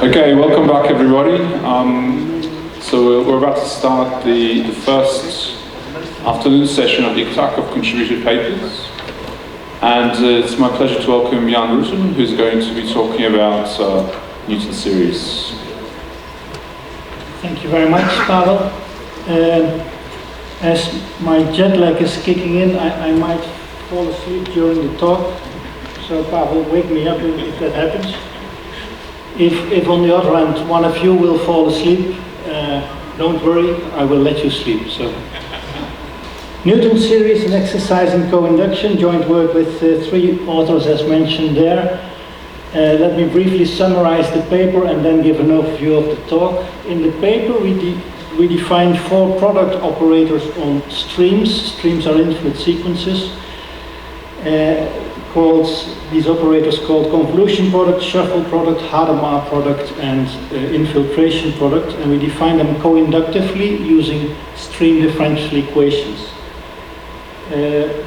Okay, welcome back everybody. So we're about to start the first afternoon session of the ICTAC of contributed papers. And it's my pleasure to welcome Rutten, who's going to be talking about Newton series. Thank you very much, Pawel. As my jet lag is kicking in, I might fall asleep during the talk. So Pawel, wake me up if that happens. If on the other hand, one of you will fall asleep, don't worry, I will let you sleep. So, Newton series, an exercise in co-induction, joint work with three authors as mentioned there. Let me briefly summarize the paper and then give an overview of the talk. In the paper, we define four product operators on streams. Streams are infinite sequences. These operators called convolution product, shuffle product, Hadamard product, and infiltration product, and we define them co-inductively using stream differential equations.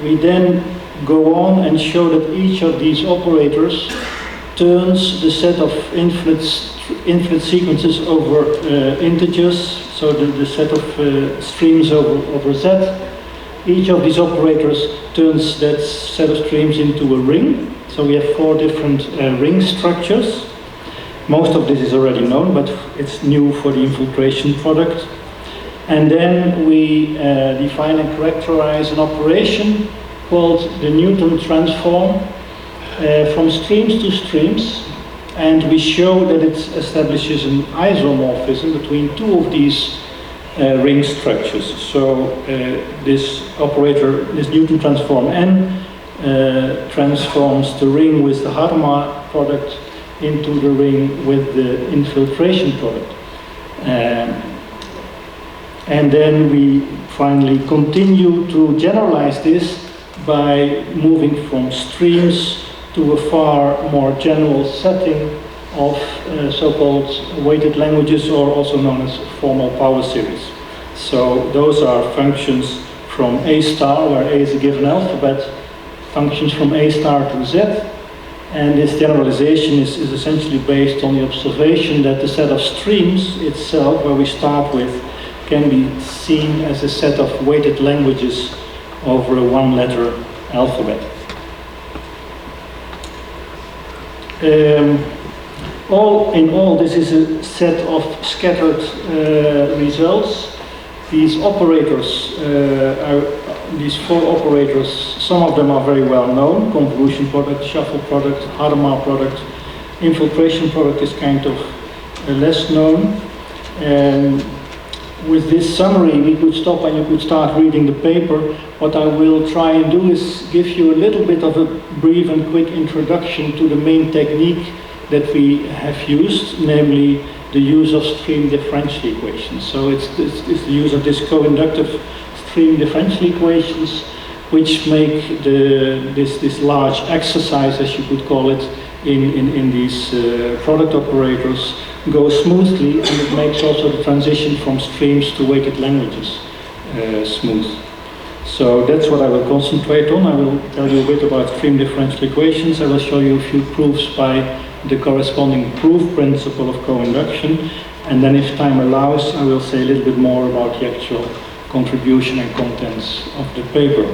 We then go on and show that each of these operators turns the set of infinite sequences over integers, so the set of streams over Z. Each of these operators turns that set of streams into a ring. So we have four different ring structures. Most of this is already known, but it's new for the infiltration product. And then we define and characterize an operation called the Newton transform from streams to streams. And we show that it establishes an isomorphism between two of these ring structures. So this operator, this Newton transform N, transforms the ring with the Hadamard product into the ring with the infiltration product. And then we finally continue to generalize this by moving from streams to a far more general setting of so-called weighted languages, or also known as formal power series. So those are functions from A star, where A is a given alphabet, functions from A star to Z, and this generalization is essentially based on the observation that the set of streams itself, where we start with, can be seen as a set of weighted languages over a one-letter alphabet. All in all, this is a set of scattered results. These operators, these four operators, some of them are very well known: convolution product, shuffle product, Hadamard product. Infiltration product is kind of less known. With this summary, we could stop and you could start reading the paper. What I will try and do is give you a little bit of a brief and quick introduction to the main technique that we have used, namely the use of stream differential equations. So it's the use of this co-inductive stream differential equations which make this large exercise, as you could call it, in these product operators go smoothly, and it makes also the transition from streams to weighted languages smooth. So that's what I will concentrate on. I will tell you a bit about stream differential equations. I will show you a few proofs by the corresponding proof principle of co-induction, and then if time allows, I will say a little bit more about the actual contribution and contents of the paper.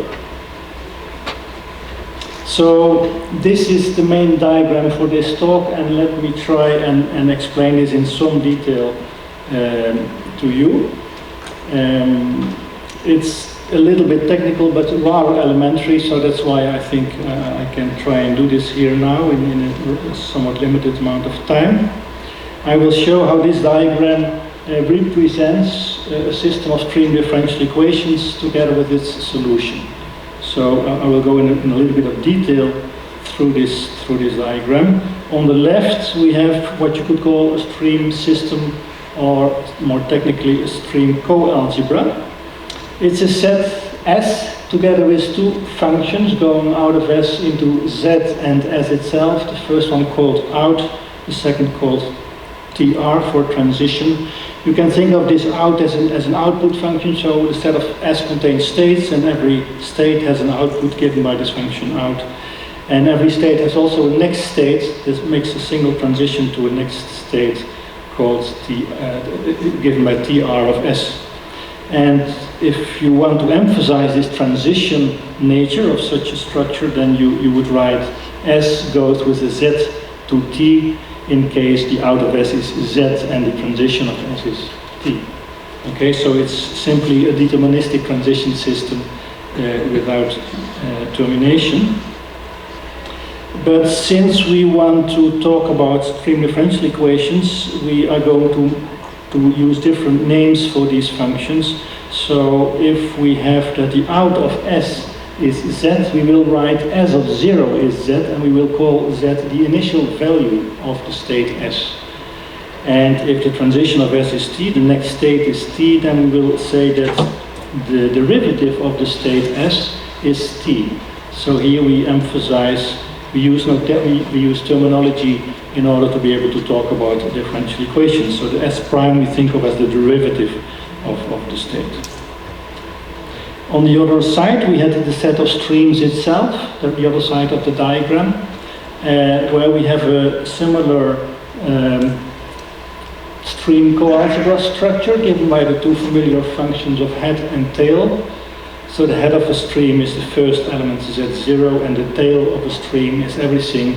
So this is the main diagram for this talk, and let me try and explain this in some detail to you. It's a little bit technical, but rather elementary, so that's why I think I can try and do this here now in a somewhat limited amount of time. I will show how this diagram represents a system of stream differential equations together with its solution. So I will go in a little bit of detail through this diagram. On the left, we have what you could call a stream system, or more technically, a stream co-algebra. It's a set S together with two functions going out of S into Z and S itself. The first one called out, the second called TR for transition. You can think of this out as an output function, so the set of S contains states, and every state has an output given by this function out. And every state has also a next state. This makes a single transition to a next state called given by TR of S. And if you want to emphasize this transition nature of such a structure, then you would write S goes with a Z to T in case the out of S is Z and the transition of S is T. Okay, so it's simply a deterministic transition system without termination. But since we want to talk about stream differential equations, we are going to use different names for these functions. So if we have that the out of S is Z, we will write S of 0 is Z, and we will call Z the initial value of the state S. And if the transition of S is T, the next state is T, then we will say that the derivative of the state S is T. So here we emphasize, we use terminology in order to be able to talk about differential equations. So the S prime we think of as the derivative of the state. On the other side, we had the set of streams itself, at the other side of the diagram, where we have a similar stream coalgebra structure given by the two familiar functions of head and tail. So the head of a stream is the first element Z0, and the tail of a stream is everything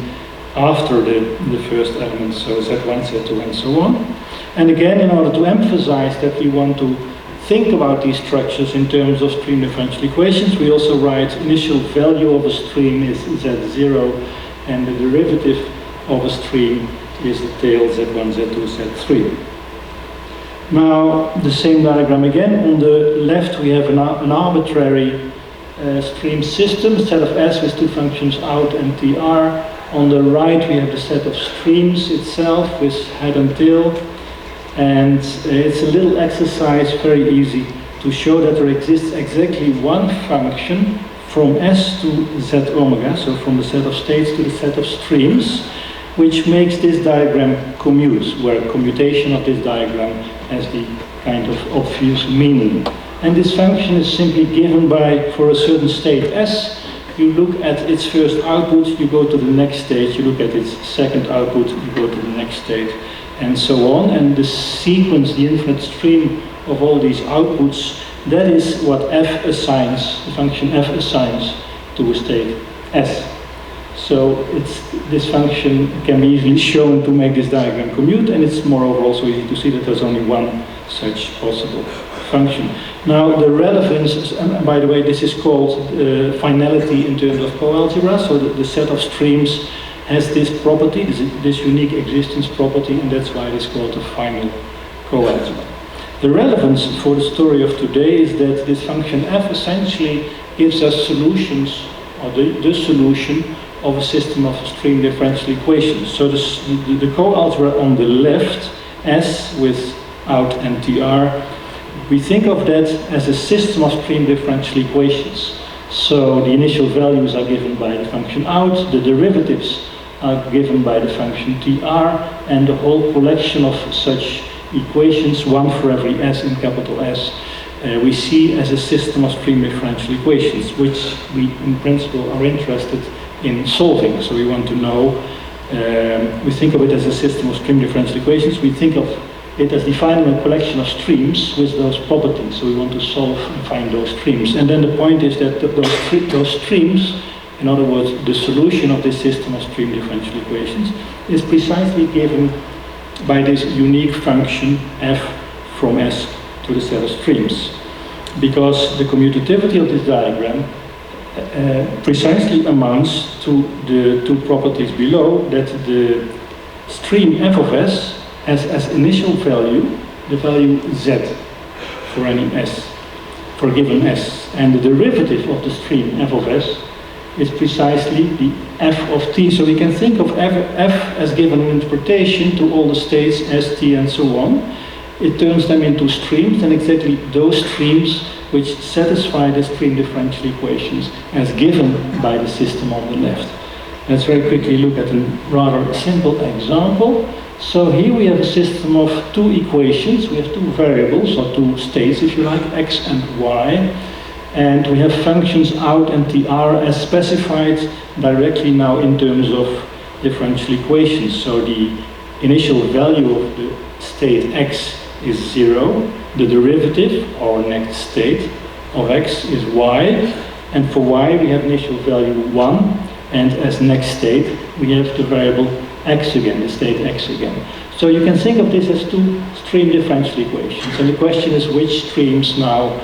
after the first element, so Z1, Z2, and so on. And again, in order to emphasize that we want to think about these structures in terms of stream differential equations, we also write initial value of a stream is Z0, and the derivative of a stream is the tail Z1, Z2, Z3. Now, the same diagram again. On the left we have an arbitrary stream system, a set of S with two functions out and TR. On the right we have the set of streams itself with head and tail. And it's a little exercise, very easy, to show that there exists exactly one function from S to Z omega, so from the set of states to the set of streams, which makes this diagram commute, where commutation of this diagram has the kind of obvious meaning. And this function is simply given by, for a certain state S, you look at its first output, you go to the next state, you look at its second output, you go to the next state, and so on. And the sequence, the infinite stream of all these outputs, that is what f assigns, the function f assigns to a state S. So this function can be easily shown to make this diagram commute, and it's moreover also easy to see that there's only one such possible function. Now the relevance, and by the way, this is called finality in terms of coalgebra, so the set of streams has this property, this unique existence property, and that's why it is called a final coalgebra. The relevance for the story of today is that this function f essentially gives us solutions, or the solution of a system of stream differential equations. So the coalgebra on the left, S with out and TR, we think of that as a system of stream differential equations. So the initial values are given by the function out, the derivatives are given by the function TR, and the whole collection of such equations, one for every S in capital S, we see as a system of stream differential equations, which we in principle are interested in solving. So we want to know, we think of it as a system of stream differential equations, we think of it as defining a collection of streams with those properties. So we want to solve and find those streams. And then the point is that those streams, in other words, the solution of this system of stream differential equations, is precisely given by this unique function f from S to the set of streams. Because the commutativity of this diagram precisely amounts to the two properties below, that the stream f of S has as initial value the value Z for any S, for a given S. And the derivative of the stream f of S is precisely the f of t. So we can think of f as given an interpretation to all the states S, T, and so on. It turns them into streams, and exactly those streams which satisfy the stream differential equations as given by the system on the left. Let's very quickly look at a rather simple example. So here we have a system of two equations. We have two variables, or two states if you like, x and y. And we have functions out and tr as specified directly now in terms of differential equations. So the initial value of the state x is 0, the derivative, or next state, of x is y, and for y we have initial value 1, and as next state we have the variable x again, the state x again. So you can think of this as two stream differential equations, and the question is which streams now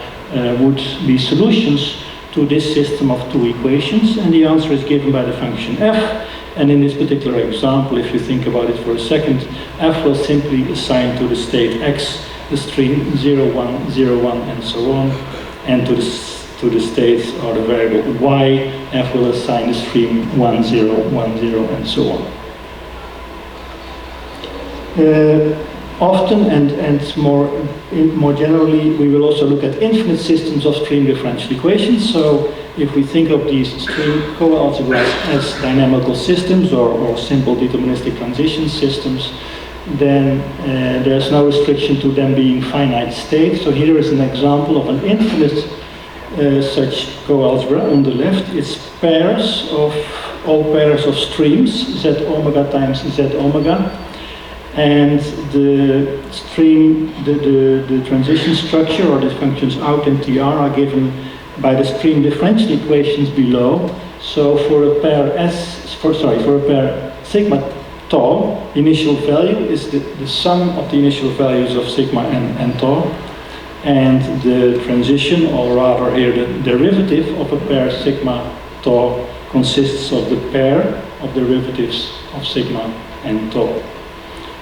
would be solutions to this system of two equations, and the answer is given by the function f. And in this particular example, if you think about it for a second, f will simply assign to the state x the string 0, 1, 0, 1, and so on, and to the states or the variable y, f will assign the stream 1, 0, 1, 0, and so on. Often and more generally, we will also look at infinite systems of stream differential equations. So if we think of these stream co-algebras as dynamical systems or simple deterministic transition systems, then there's no restriction to them being finite state. So here is an example of an infinite such co-algebra. On the left, it's pairs of all pairs of streams, z omega times z omega. And the stream, the transition structure, or the functions out and tr, are given by the stream differential equations below. So for a pair for a pair sigma tau, initial value is the sum of the initial values of sigma and tau, and the transition, or rather here the derivative of a pair sigma tau, consists of the pair of derivatives of sigma and tau.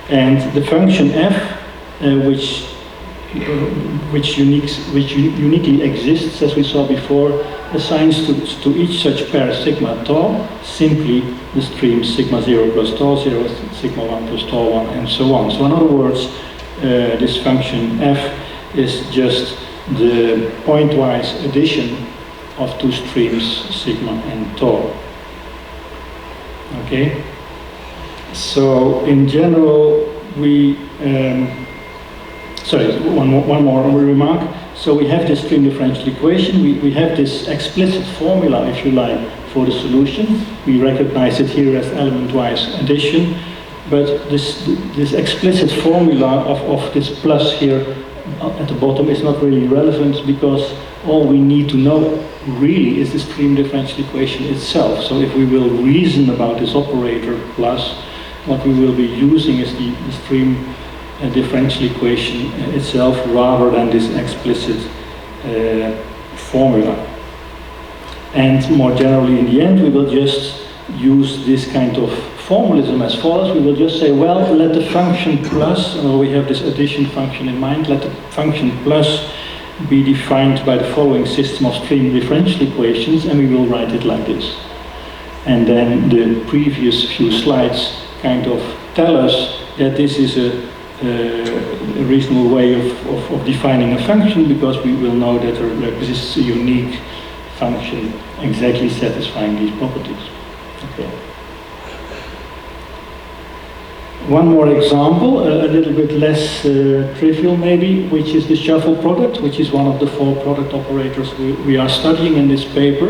And the function f, which uniquely exists, as we saw before, assigns to each such pair sigma tau simply the stream sigma 0 plus tau 0, sigma 1 plus tau 1, and so on. So in other words, this function f is just the pointwise addition of two streams sigma and tau. Okay? So in general, one more remark. So we have this stream differential equation. We have this explicit formula, if you like, for the solution. We recognize it here as element-wise addition. But this explicit formula of this plus here at the bottom is not really relevant, because all we need to know really is the stream differential equation itself. So if we will reason about this operator plus, what we will be using is the stream differential equation itself, rather than this explicit formula. And more generally, in the end, we will just use this kind of formalism as follows. We will just say, well, let the function plus, we have this addition function in mind, let the function plus be defined by the following system of stream differential equations, and we will write it like this. And then the previous few slides kind of tell us that this is a reasonable way of defining a function, because we will know that there exists a unique function exactly satisfying these properties. Okay. One more example, a little bit less trivial maybe, which is the shuffle product, which is one of the four product operators we are studying in this paper.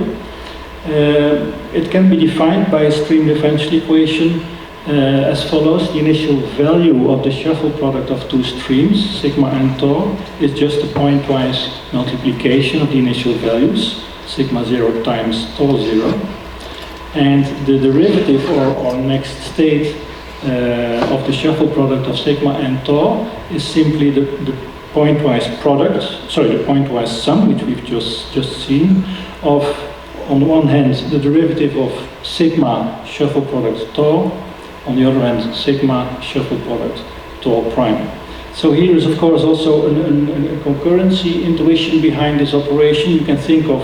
It can be defined by a stream differential equation as follows. The initial value of the shuffle product of two streams, sigma and tau, is just a pointwise multiplication of the initial values, sigma 0 times tau 0. And the derivative, or next state, of the shuffle product of sigma and tau is simply the pointwise product, the pointwise sum, which we've just seen, of, on the one hand, the derivative of sigma shuffle product tau, on the other hand, sigma shuffle product tau prime. So here is, of course, also a concurrency intuition behind this operation. You can think of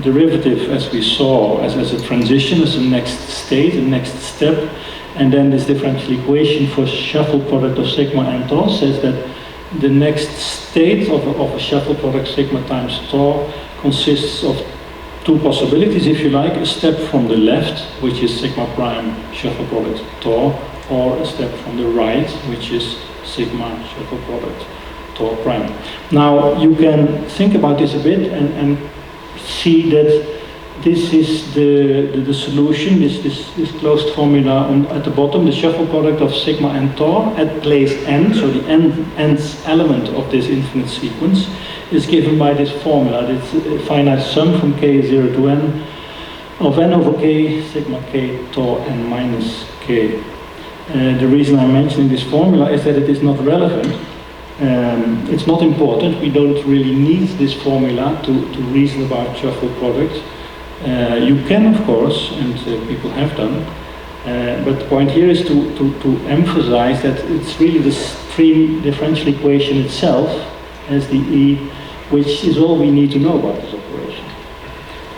derivative, as we saw, as a transition, as a next state, a next step. And then this differential equation for shuffle product of sigma and tau says that the next state of a shuffle product sigma times tau consists of two possibilities, if you like: a step from the left, which is sigma prime shuffle product tau, or a step from the right, which is sigma shuffle product tau prime. Now you can think about this a bit and see that this is the solution, this closed formula at the bottom, the shuffle product of sigma and tau at place n, so the nth element of this infinite sequence, is given by this formula. It's a finite sum from k0 to n of n over k, sigma k, tau n minus k. The reason I'm mentioning this formula is that it is not relevant. It's not important. We don't really need this formula to reason about shuffle products. You can, of course, and people have done, but the point here is to emphasize that it's really the stream differential equation itself, as the E, which is all we need to know about this operation.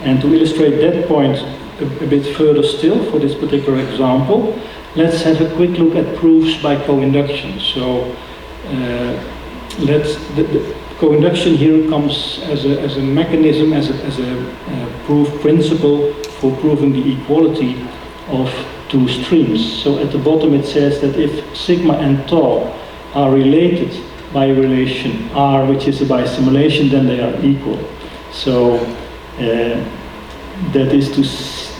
And to illustrate that point a bit further still for this particular example, let's have a quick look at proofs by co-induction. So the co-induction here comes as a mechanism, as a proof principle for proving the equality of two streams. So at the bottom it says that if sigma and tau are related by a relation R, which is a bisimulation, then they are equal. So that is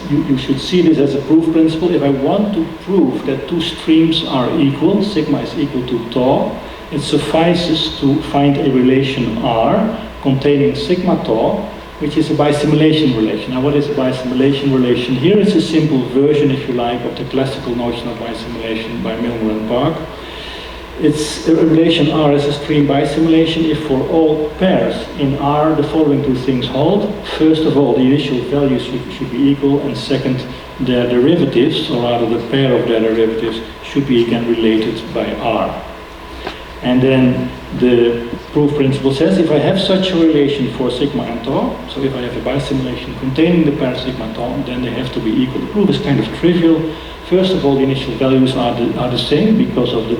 you should see this as a proof principle. If I want to prove that two streams are equal, sigma is equal to tau, it suffices to find a relation R containing sigma tau, which is a bisimulation relation. Now, what is a bisimulation relation? Here it's a simple version, if you like, of the classical notion of bisimulation by Milner and Park. It's a relation R as a stream bisimulation if for all pairs in R the following two things hold. First of all, the initial values should be equal, and second, their derivatives, or rather the pair of their derivatives, should be again related by R. And then the proof principle says if I have such a relation for sigma and tau, so if I have a bisimulation containing the pair sigma tau, then they have to be equal. The proof is kind of trivial. First of all, the initial values are the same because of the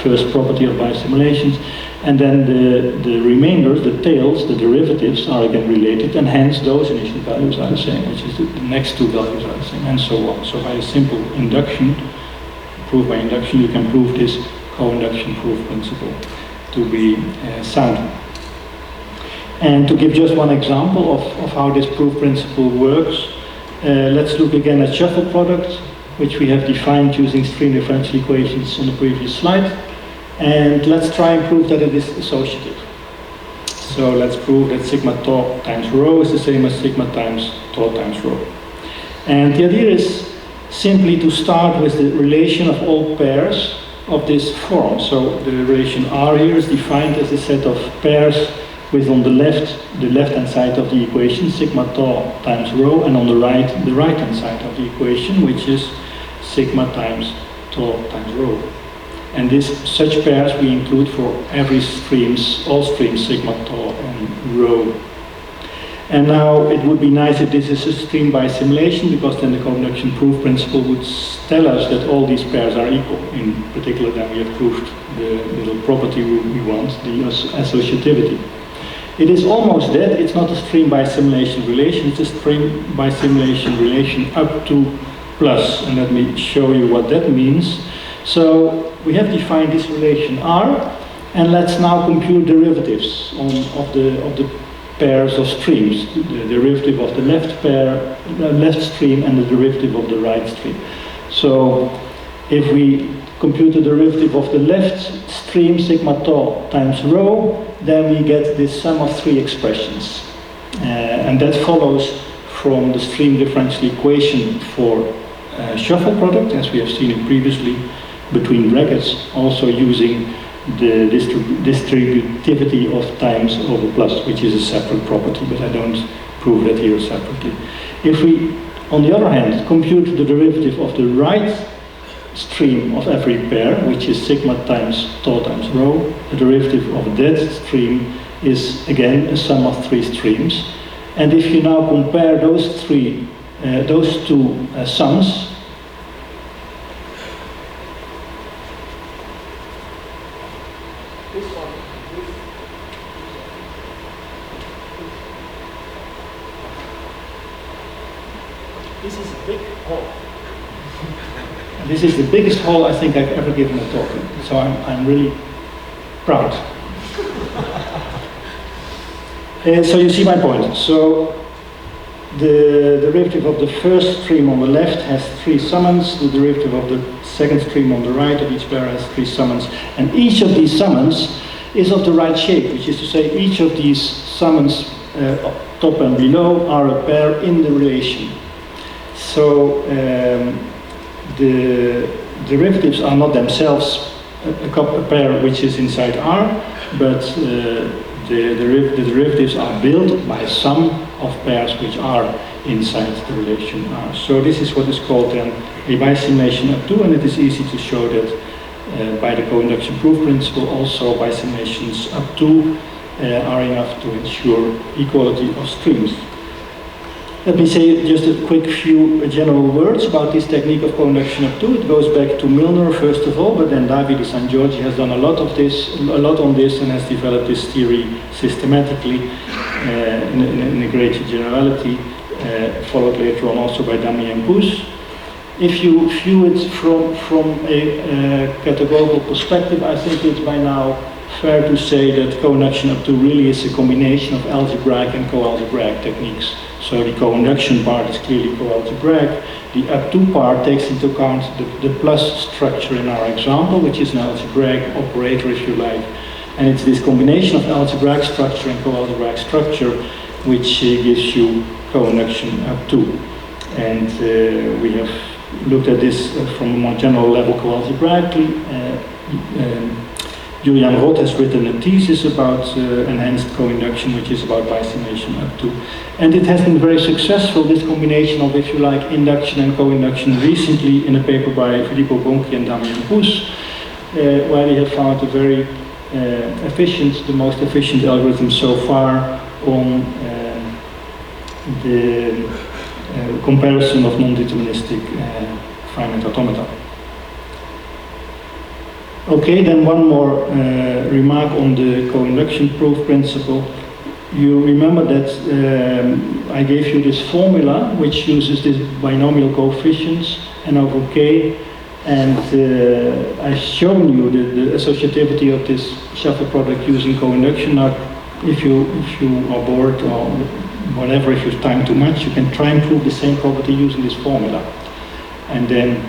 first property of bisimulations, and then the remainders, the tails, the derivatives are again related, and hence those initial values are the same, which is the next two values are the same, and so on. So by a simple induction, proof by induction, you can prove this co-induction proof principle to be sound. And to give just one example of how this proof principle works, let's look again at shuffle product, which we have defined using stream differential equations on the previous slide. And let's try and prove that it is associative. So let's prove that sigma tau times rho is the same as sigma times tau times rho. And the idea is simply to start with the relation of all pairs of this form. So the relation R here is defined as a set of pairs with on the left-hand side of the equation, sigma tau times rho, and on the right-hand side of the equation, which is sigma times tau times rho. And such pairs we include for every all streams sigma tau and rho. And now it would be nice if this is a stream bisimulation, because then the co-induction proof principle would tell us that all these pairs are equal. In particular, then we have proved the little property we want, the associativity. It is almost that. It's not a stream bisimulation relation, it's a stream bisimulation relation up to plus. And let me show you what that means. So we have defined this relation R, and let's now compute derivatives of the pairs of streams, the derivative of the left stream and the derivative of the right stream. So if we compute the derivative of the left stream, sigma tau times rho, then we get this sum of three expressions. And that follows from the stream differential equation for shuffle product, as we have seen it previously, between brackets, also using the distributivity of times over plus, which is a separate property, but I don't prove that here separately. If we, on the other hand, compute the derivative of the right stream of every pair, which is sigma times tau times rho, the derivative of that stream is again a sum of three streams. And if you now compare those two sums, this is the biggest hall I think I've ever given a talk in, so I'm really proud. So you see my point. So The derivative of the first stream on the left has 3 summands, the derivative of the second stream on the right of each pair has 3 summands, and each of these summands is of the right shape, which is to say each of these summands, top and below, are a pair in the relation. So the derivatives are not themselves a pair which is inside R, but the derivatives are built by a sum of pairs which are inside the relation R. So this is what is called then a bisummation up to, and it is easy to show that by the co-induction proof principle. Also bisummations up to are enough to ensure equality of streams. Let me say just a quick few general words about this technique of co-induction up to. It goes back to Milner first of all, but then Davide San Giorgi has done a lot on this and has developed this theory systematically in a great generality, followed later on also by Damiano. If you view it from a categorical perspective, I think it's by now fair to say that co-induction up to really is a combination of algebraic and co-algebraic techniques. So the co-induction part is clearly co-algebraic. The up to part takes into account the plus structure in our example, which is an algebraic operator, if you like. And it's this combination of algebraic structure and co-algebraic structure which gives you co-induction up to. And we have looked at this from a more general level co-algebraically. Julian Roth has written a thesis about enhanced co-induction, which is about bisummation up to. And it has been very successful, this combination of, if you like, induction and co-induction, recently in a paper by Filippo Bonchi and Damiano Pus, where they have found a very the most efficient algorithm so far on the comparison of non-deterministic finite automata. Okay, then one more remark on the co-induction proof principle. You remember that I gave you this formula which uses this binomial coefficients n over k, and I've shown you the associativity of this shuffle product using co-induction. Now, if you are bored or whatever, if you have time too much, you can try and prove the same property using this formula, and then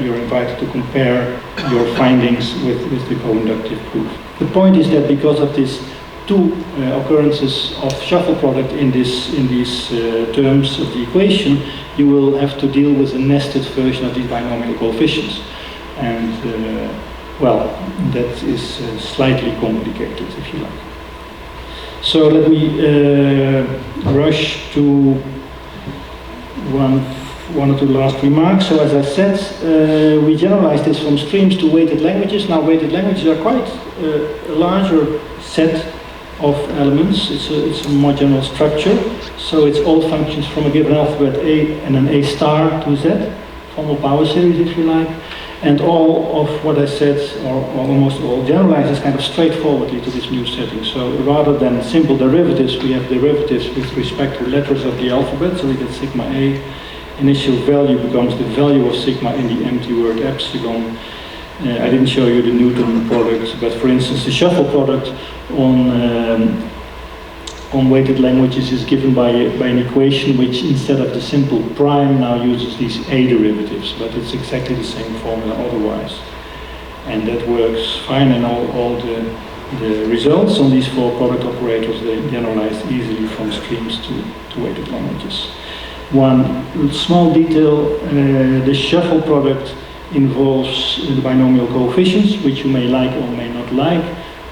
you're invited to compare your findings with the co-inductive proof. The point is that because of these two occurrences of shuffle product in these terms of the equation, you will have to deal with a nested version of these binomial coefficients. And well, that is slightly complicated, if you like. So let me rush to one or two last remarks. So as I said, we generalized this from streams to weighted languages. Now weighted languages are quite a larger set of elements. It's a more general structure. So it's all functions from a given alphabet A and an A star to Z, formal power series if you like. And all of what I said, or almost all, generalizes kind of straightforwardly to this new setting. So rather than simple derivatives, we have derivatives with respect to letters of the alphabet. So we get sigma A. Initial value becomes the value of sigma in the empty word epsilon. I didn't show you the Newton product, but for instance, the shuffle product on weighted languages is given by an equation which, instead of the simple prime, now uses these A derivatives, but it's exactly the same formula otherwise. And that works fine, and all the results on these four product operators, they generalize easily from streams to weighted languages. One small detail, the shuffle product involves the binomial coefficients, which you may like or may not like.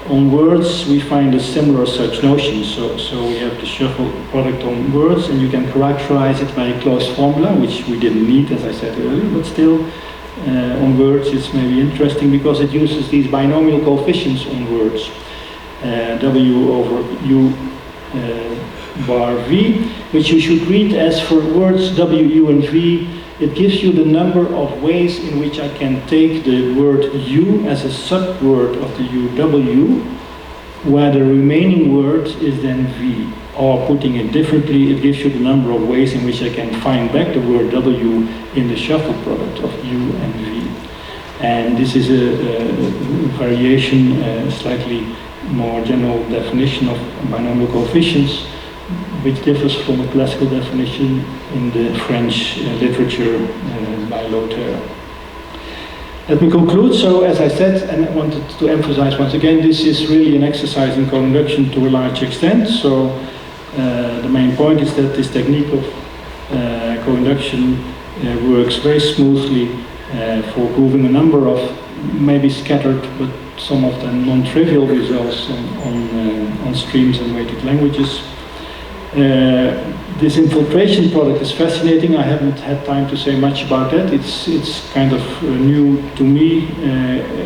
On words, we find a similar such notion. So we have the shuffle product on words, and you can characterize it by a closed formula, which we didn't need, as I said earlier, but still, on words it's maybe interesting because it uses these binomial coefficients on words. W over U bar V, which you should read as, for words W, U, and V, it gives you the number of ways in which I can take the word U as a subword of the UW, where the remaining word is then V. Or putting it differently, it gives you the number of ways in which I can find back the word W in the shuffle product of U and V. And this is a variation, slightly more general definition of binomial coefficients, which differs from a classical definition in the French literature by Lothair. Let me conclude. So, as I said, and I wanted to emphasize once again, this is really an exercise in co-induction to a large extent. So, the main point is that this technique of co-induction works very smoothly for proving a number of maybe scattered but some of them non-trivial results on streams and weighted languages. This infiltration product is fascinating. I haven't had time to say much about that. It's kind of new to me.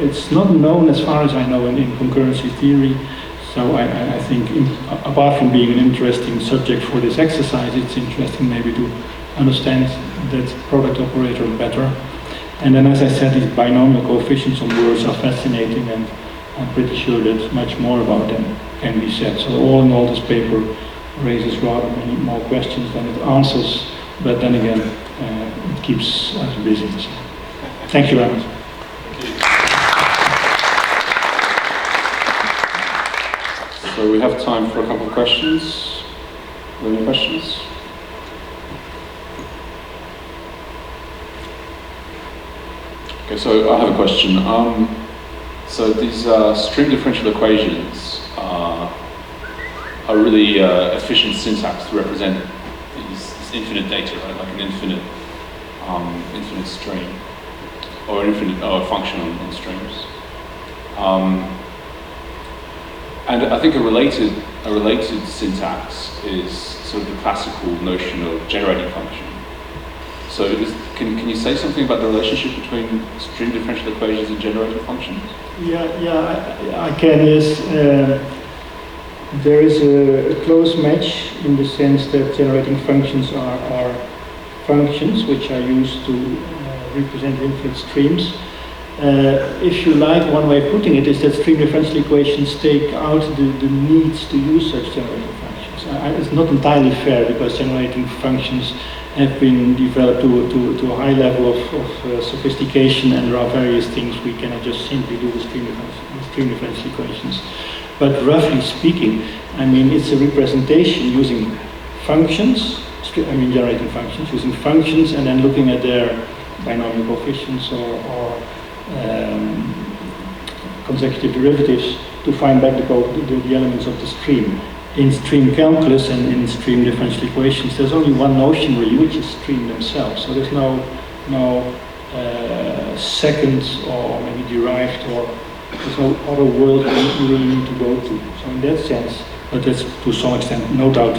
It's not known as far as I know in concurrency theory. So I think apart from being an interesting subject for this exercise, it's interesting maybe to understand that product operator better. And then, as I said, these binomial coefficients on words are fascinating, and I'm pretty sure that much more about them can be said. So all in all, this paper raises rather many more questions than it answers, but then again, it keeps us busy. So, thank you very much. So we have time for a couple of questions. Are there any questions? Okay, so I have a question. So these string differential equations are really efficient syntax to represent this infinite data, right? Like an infinite string, or an infinite function on strings. And I think a related syntax is sort of the classical notion of generating function. So can you say something about the relationship between string differential equations and generating functions? Yeah, I can. Yes, there is a close match in the sense that generating functions are functions which are used to represent infinite streams. If you like, one way of putting it is that string differential equations take out the need to use such generating functions. It's not entirely fair, because generating functions have been developed to a high level of sophistication, and there are various things we cannot just simply do with string differential equations. But roughly speaking, I mean, it's a representation using functions, generating functions, using functions, and then looking at their binomial coefficients or consecutive derivatives to find back the elements of the stream. In stream calculus and in stream differential equations, there's only one notion really, which is stream themselves. So there's no second or maybe derived, or there's no other world you really need to go to. So in that sense, but that's to some extent no doubt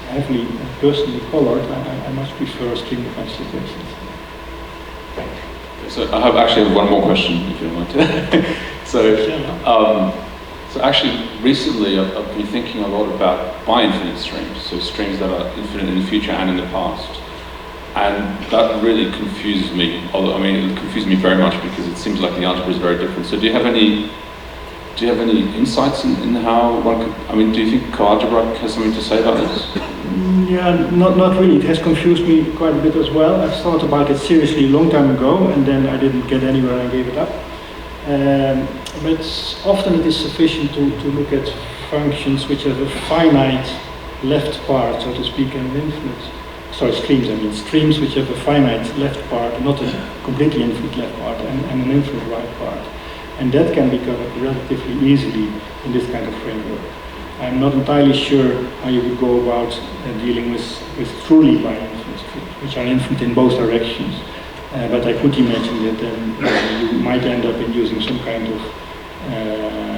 heavily personally colored, I much prefer stream differential equations. So I actually have one more question, if you don't mind. So actually, recently I've been thinking a lot about bi-infinite strings, so strings that are infinite in the future and in the past. And that really confuses me, although, I mean, it confused me very much because it seems like the algebra is very different. So do you have any insights in how one could, I mean, do you think algebra has something to say about this? Yeah, not really. It has confused me quite a bit as well. I've thought about it seriously a long time ago, and then I didn't get anywhere and I gave it up. But often it is sufficient to look at functions which have a finite left part, so to speak, and an infinite, streams, I mean, streams which have a finite left part, not a completely infinite left part, and an infinite right part. And that can be covered relatively easily in this kind of framework. I'm not entirely sure how you would go about dealing with truly bi-infinite streams, which are infinite in both directions. But I could imagine that then you might end up in using some kind of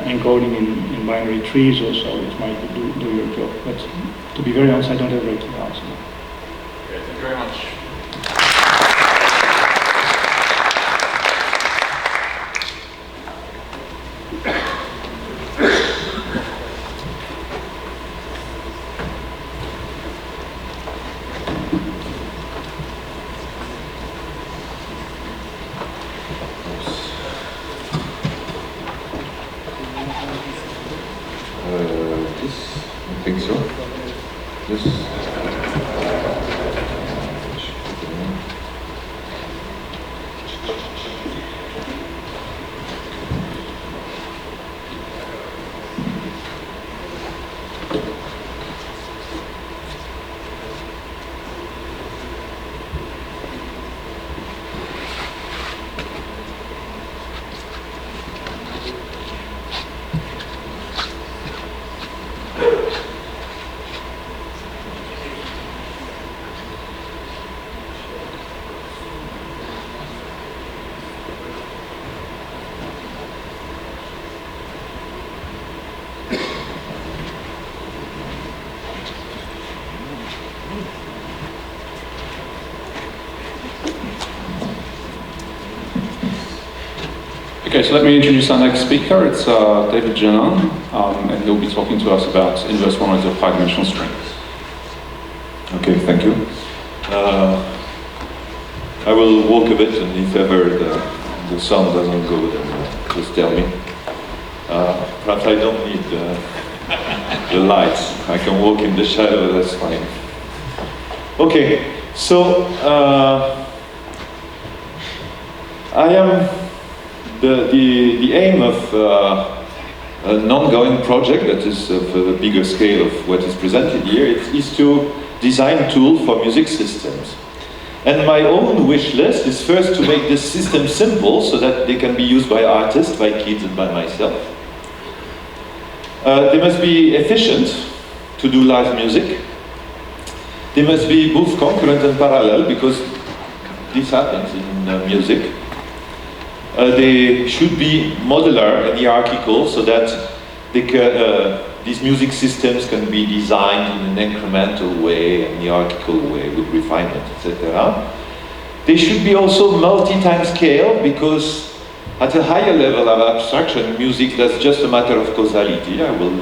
encoding in binary trees or so, which might do your job. But to be very honest, I don't have a very clear answer. Okay, thank you very much. I think so. Yes. Okay, so let me introduce our next speaker. It's David Janin, and he'll be talking to us about inverse monoids of high-dimensional strings. Okay, thank you. I will walk a bit, and if ever the sound doesn't go, then just tell me. Perhaps I don't need the lights. I can walk in the shadow, that's fine. Okay, so the aim of an ongoing project that is of a bigger scale of what is presented here is to design tools for music systems. And my own wish list is first to make this system simple so that they can be used by artists, by kids, and by myself. They must be efficient to do live music. They must be both concurrent and parallel, because this happens in music. They should be modular and hierarchical so that these music systems can be designed in an incremental way and hierarchical way with refinement, etc. They should be also multi-time scale, because at a higher level of abstraction, music, that's just a matter of causality. I will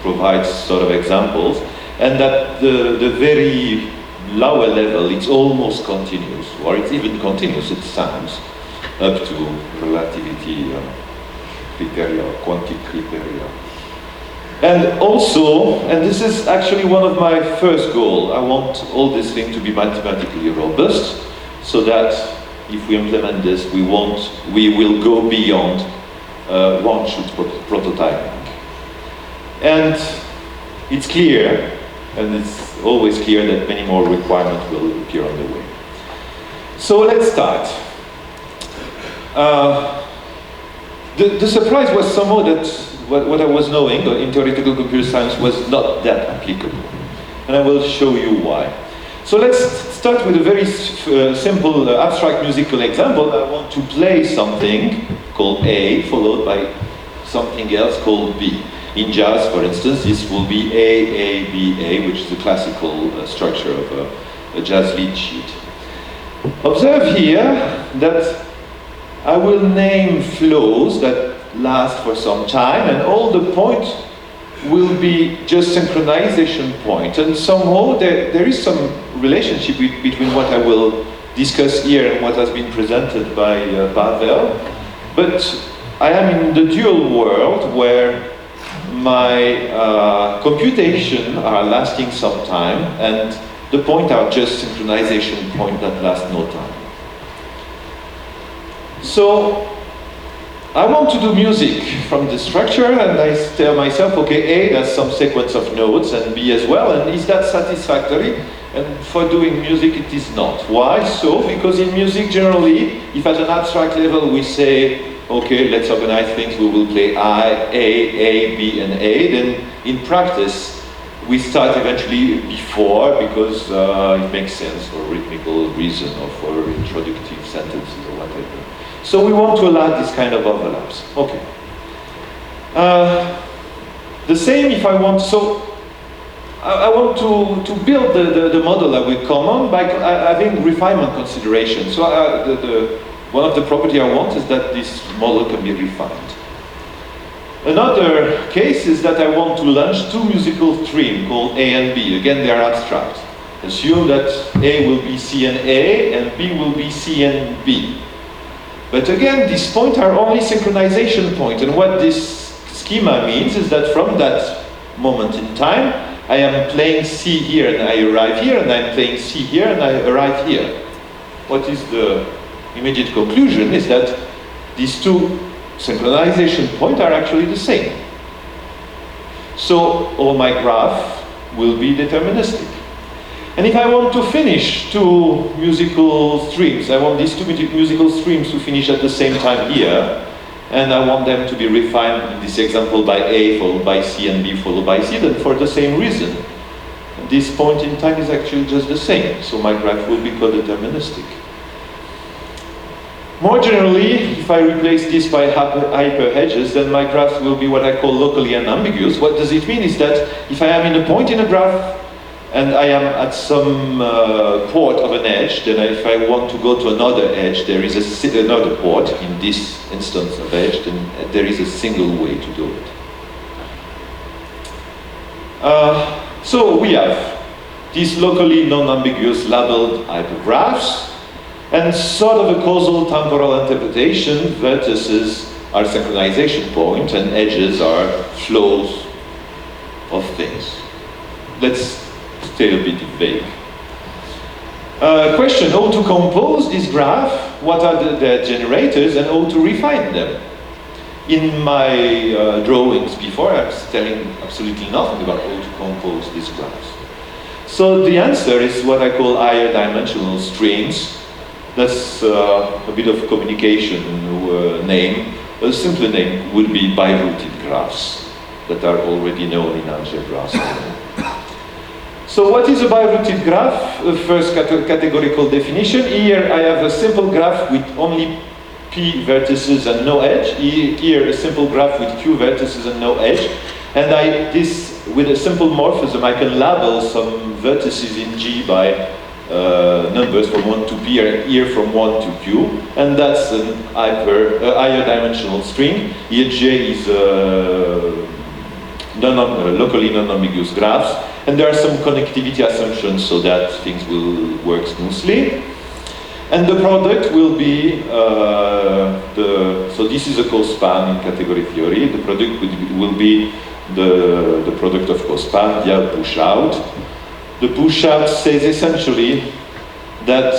provide sort of examples. And at the very lower level, it's almost continuous, or it's even continuous, it sounds, up to relativity criteria, or quantic criteria. And also, and this is actually one of my first goals, I want all this thing to be mathematically robust, so that if we implement this, we will go beyond one-shot prototyping. And it's clear, and it's always clear, that many more requirements will appear on the way. So let's start. The surprise was somehow that what I was knowing in theoretical computer science was not that applicable. And I will show you why. So let's start with a very simple abstract musical example. I want to play something called A, followed by something else called B. In jazz, for instance, this will be A, B, A, which is the classical structure of a jazz lead sheet. Observe here that I will name flows that last for some time, and all the points will be just synchronization points. And somehow there is some relationship between what I will discuss here and what has been presented by Pawel. But I am in the dual world where my computation are lasting some time, and the points are just synchronization points that last no time. So I want to do music from the structure, and I tell myself, okay, A, that's some sequence of notes, and B as well, and is that satisfactory? And for doing music, it is not. Why so? Because in music, generally, if at an abstract level we say, okay, let's organize things, we will play A, B, and A, then in practice, we start eventually before, because it makes sense for rhythmical reason, or for introductive sentences, or whatever. So we want to allow this kind of overlaps. Okay. The same if I want, so I want to build the model that will come on by having refinement consideration. So one of the properties I want is that this model can be refined. Another case is that I want to launch two musical streams called A and B. Again, they are abstract. Assume that A will be C and A, and B will be C and B. But again, these points are only synchronization points, and what this schema means is that from that moment in time, I am playing C here and I arrive here, and I'm playing C here and I arrive here. What is the immediate conclusion is that these two synchronization points are actually the same. So all my graph will be deterministic. And if I want to finish two musical streams, I want these two musical streams to finish at the same time here, and I want them to be refined in this example by A followed by C and B followed by C, then for the same reason. This point in time is actually just the same, so my graph will be codeterministic. More generally, if I replace this by hyper-hedges, then my graph will be what I call locally unambiguous. What does it mean is that if I am in a point in a graph, and I am at some port of an edge, then if I want to go to another edge, there is another port in this instance of edge, then there is a single way to do it. So we have these locally non-ambiguous labeled hypergraphs, and sort of a causal temporal interpretation. Vertices are synchronization points, and edges are flows of things. Let's stay a bit vague. Question, how to compose this graph, what are the generators, and how to refine them? In my drawings before, I was telling absolutely nothing about how to compose these graphs. So the answer is what I call higher dimensional strings. That's a bit of communication name. A simpler name would be bi-rooted graphs that are already known in algebra. So what is a bi-rooted graph? First categorical definition. Here I have a simple graph with only p vertices and no edge. Here a simple graph with q vertices and no edge. And with a simple morphism, I can label some vertices in G by numbers from 1 to p, and here from 1 to q. And that's an higher dimensional string. Here J is locally non-ambiguous graphs. And there are some connectivity assumptions so that things will work smoothly. And the product will be, so this is a cospan in category theory. The product will be the product of cospan via push out. The push out says essentially that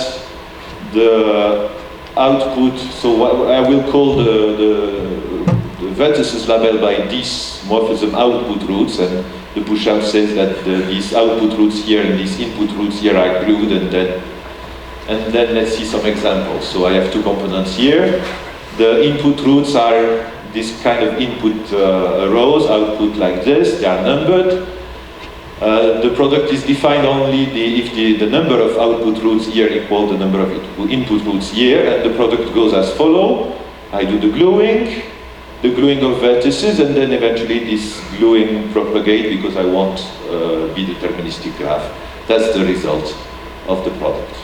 the output, so what I will call the vertices labeled by this morphism output roots, and the push out says that these output roots here and these input roots here are glued, and then let's see some examples. So I have two components here. The input roots are this kind of input rows, output like this, they are numbered. The product is defined only if the number of output roots here equal the number of input roots here, and the product goes as follow. I do the gluing of vertices, and then eventually this gluing propagate because I want bideterministic graph. That's the result of the product.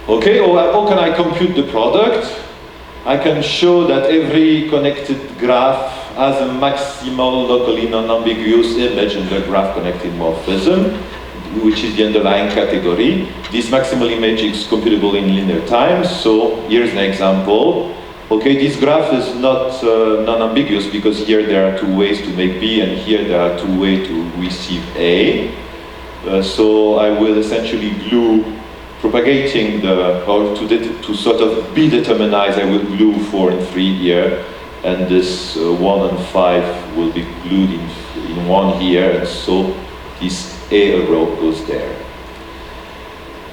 Okay, how can I compute the product? I can show that every connected graph has a maximal locally non-ambiguous image in the graph connected morphism, which is the underlying category. This maximal image is computable in linear time. So here's an example. Okay, this graph is not non-ambiguous because here there are two ways to make B, and here there are two ways to receive A. So I will essentially glue propagating to sort of bideterminize, I will glue 4 and 3 here, and this 1 and 5 will be glued in 1 here, and so this A row goes there.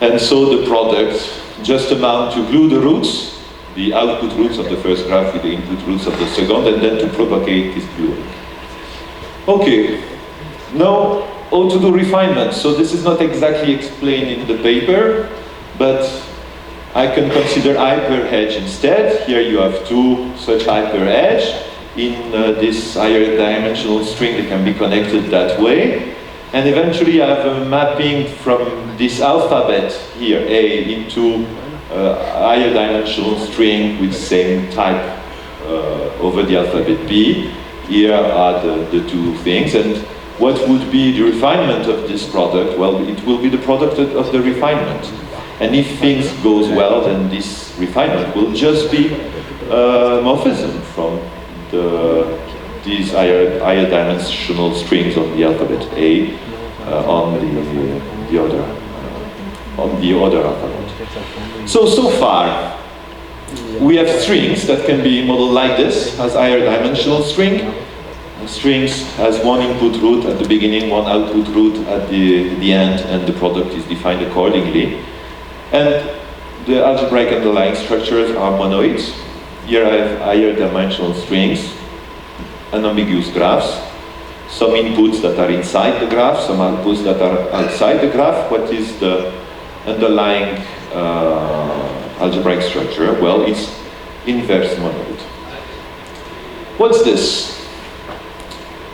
And so the product just amount to glue the roots, the output roots of the first graph with the input roots of the second, and then to propagate this gluing. Okay, now how to do refinement. So this is not exactly explained in the paper, but I can consider hyper-edge instead. Here you have two such hyper-edge. In this higher dimensional string, they can be connected that way. And eventually I have a mapping from this alphabet here, A, into higher dimensional string with same type over the alphabet B. Here are the two things. And what would be the refinement of this product? Well, it will be the product of the refinement. And if things goes well, then this refinement will just be morphism from these higher dimensional strings on the alphabet A on the other alphabet. So far, we have strings that can be modeled like this, as higher dimensional string. Strings has one input root at the beginning, one output root at the end, and the product is defined accordingly. And the algebraic underlying structures are monoids. Here I have higher dimensional strings, unambiguous graphs, some inputs that are inside the graph, some outputs that are outside the graph. What is the underlying algebraic structure? Well, it's inverse monoid. What's this?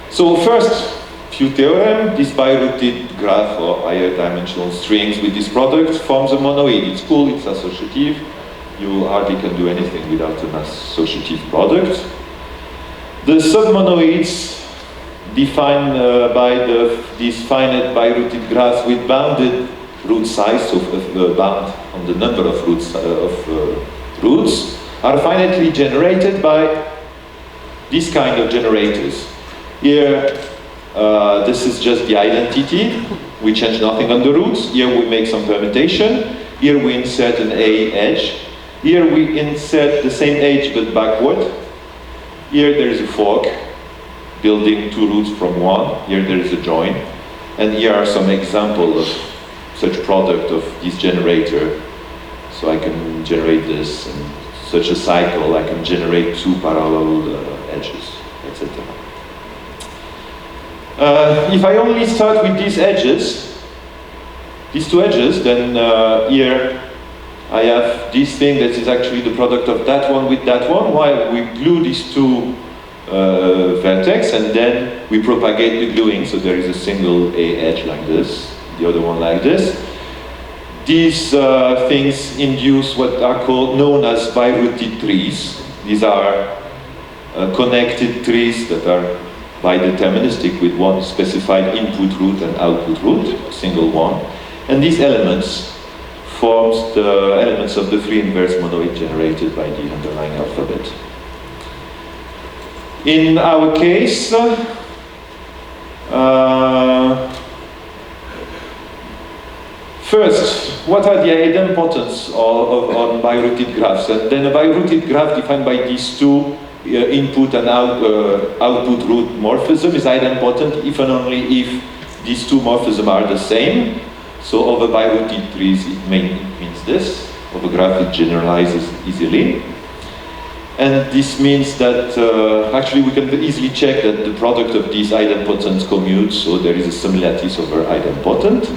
So first, few theorem. This birooted graph or higher dimensional strings with this product forms a monoid. It's cool, it's associative. You hardly can do anything without an associative product. The submonoids defined by these finite birooted graphs with bounded root size, so bound on the number of roots, are finitely generated by this kind of generators. Here, this is just the identity. We change nothing on the roots. Here we make some permutation. Here we insert an A edge. Here we insert the same edge but backward. Here there is a fork, building two roots from one. Here there is a join. And here are some examples of such product of this generator. So I can generate this, and such a cycle, I can generate two parallel edges, etc. If I only start with these edges, these two edges, then here I have this thing that is actually the product of that one with that one, while we glue these two vertex, and then we propagate the gluing, so there is a single A edge like this, the other one like this. These things induce what are known as birooted trees. These are connected trees that are bideterministic with one specified input root and output root, a single one. And these elements forms the elements of the free inverse monoid generated by the underlying alphabet. In our case, first, what are the idempotents on birooted graphs? And then a birooted graph defined by these two input and output root morphism is idempotent if and only if these two morphisms are the same. So over birooted trees it means this. Over graph it generalizes easily. And this means that actually we can easily check that the product of these idempotents commutes, so there is a similarities over idempotent.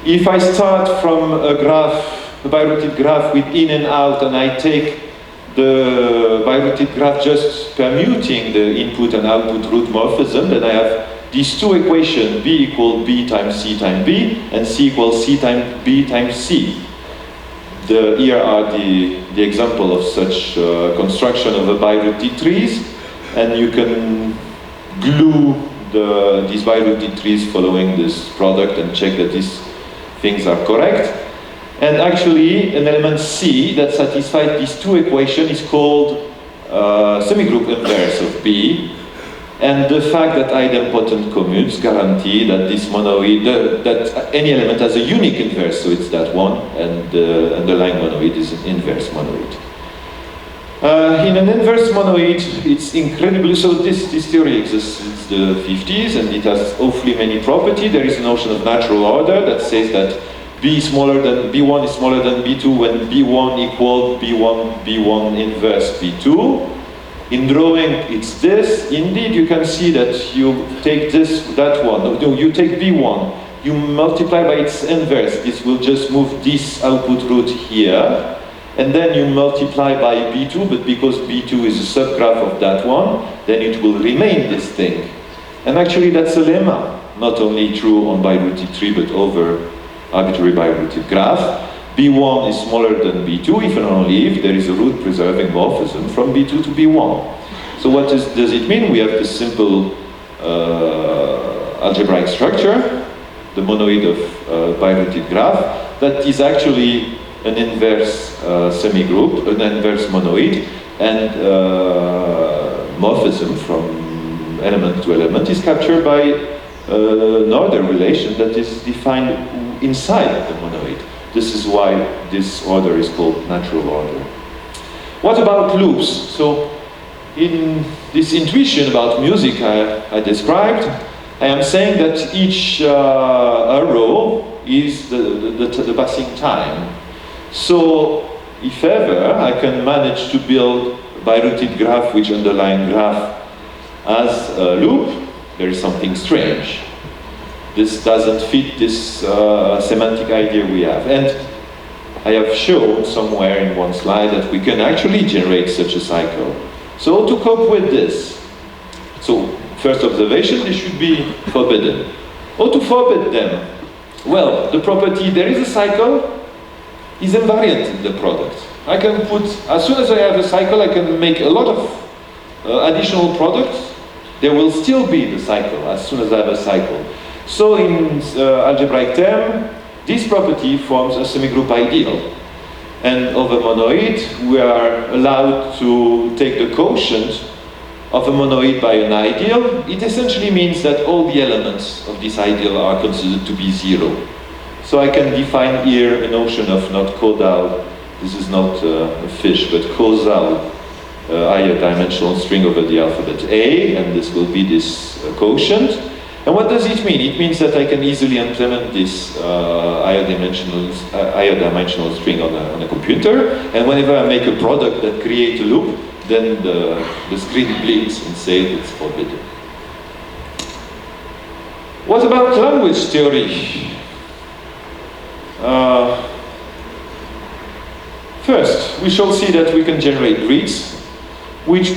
If I start from a graph, a birooted graph with in and out, and I take the birooted graph just permuting the input and output root morphism, then I have these two equations, B equals B times C times B, and C equals C times B times C. Here are the example of such construction of a birooted trees, and you can glue these birooted trees following this product and check that these things are correct. And actually, an element C that satisfies these two equations is called semigroup inverse of B. And the fact that idempotent commutes guarantee that this monoid, that any element has a unique inverse, so it's that one, and the underlying monoid is an inverse monoid. In an inverse monoid, it's incredibly, so this theory exists since the 50s, and it has awfully many properties. There is a notion of natural order that says that B is smaller than, B1 is smaller than B2 when B1 equals B1 inverse B2. In drawing, it's this. Indeed, you can see that you take that one. No, you take B1, you multiply by its inverse. This will just move this output root here. And then you multiply by B2, but because B2 is a subgraph of that one, then it will remain this thing. And actually, that's a lemma. Not only true on birooted tree, but over arbitrary birooted graph. B1 is smaller than B2 if and only if there is a root preserving morphism from B2 to B1. So what does it mean? We have this simple algebraic structure, the monoid of birooted graph, that is actually an inverse semigroup, an inverse monoid, and morphism from element to element is captured by an order relation that is defined inside the monoid. This is why this order is called natural order. What about loops? So in this intuition about music I described, I am saying that each arrow is the passing time. So if ever I can manage to build a birooted graph which underlying graph as a loop, there is something strange. This doesn't fit this semantic idea we have. And I have shown somewhere in one slide that we can actually generate such a cycle. So to cope with this, so first observation, they should be forbidden. How to forbid them? Well, the property, there is a cycle, is invariant in the product. I can put, as soon as I have a cycle, I can make a lot of additional products. There will still be the cycle as soon as I have a cycle. So in algebraic term, this property forms a semigroup ideal. And of a monoid, we are allowed to take the quotient of a monoid by an ideal. It essentially means that all the elements of this ideal are considered to be zero. So I can define here a notion of not caudal, this is not a fish, but causal higher dimensional string over the alphabet A, and this will be this quotient. And what does it mean? It means that I can easily implement this higher dimensional string on a computer, and whenever I make a product that creates a loop, then the screen blinks and says it's forbidden. What about language theory? First, we shall see that we can generate grids, which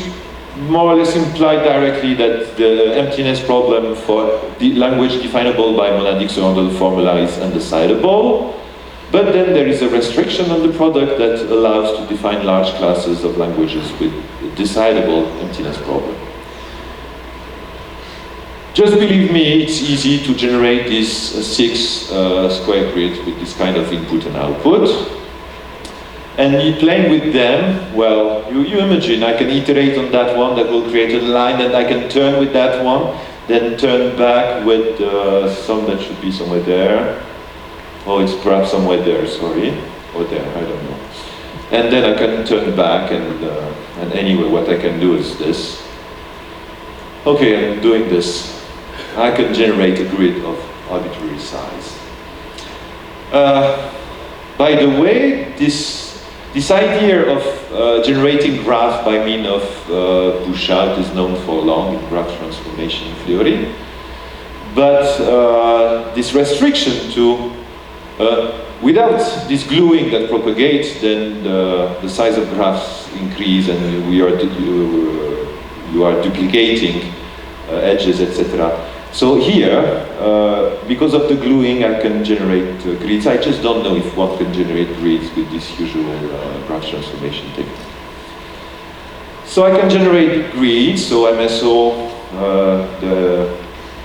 more or less imply directly that the emptiness problem for the language definable by monadic surrounded formula is undecidable. But then there is a restriction on the product that allows to define large classes of languages with a decidable emptiness problem. Just believe me, it's easy to generate these 6 square grids with this kind of input and output. And playing with them, well, you imagine, I can iterate on that one, that will create a line, and I can turn with that one, then turn back with some that should be somewhere there. Oh, it's perhaps somewhere there, sorry. Or there, I don't know. And then I can turn back, and anyway, what I can do is this. Okay, I'm doing this. I can generate a grid of arbitrary size. By the way, this idea of generating graph by means of push-out is known for long in graph transformation theory. But this restriction to, without this gluing that propagates, then the size of graphs increase and you are duplicating edges, etc. So here, because of the gluing, I can generate grids. I just don't know if one can generate grids with this usual graph transformation technique. So I can generate grids, so MSO,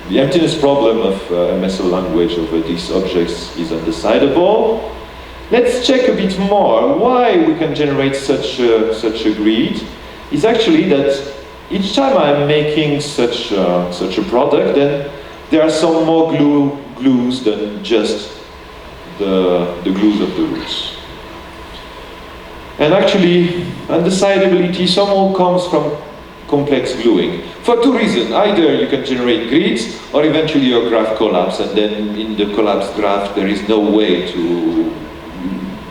the emptiness problem of MSO language over these objects is undecidable. Let's check a bit more. Why we can generate such a grid is actually that each time I'm making such a product, then there are some more glues than just the glues of the roots. And actually, undecidability somehow comes from complex gluing. For 2 reasons. Either you can generate grids, or eventually your graph collapses, and then in the collapsed graph there is no way to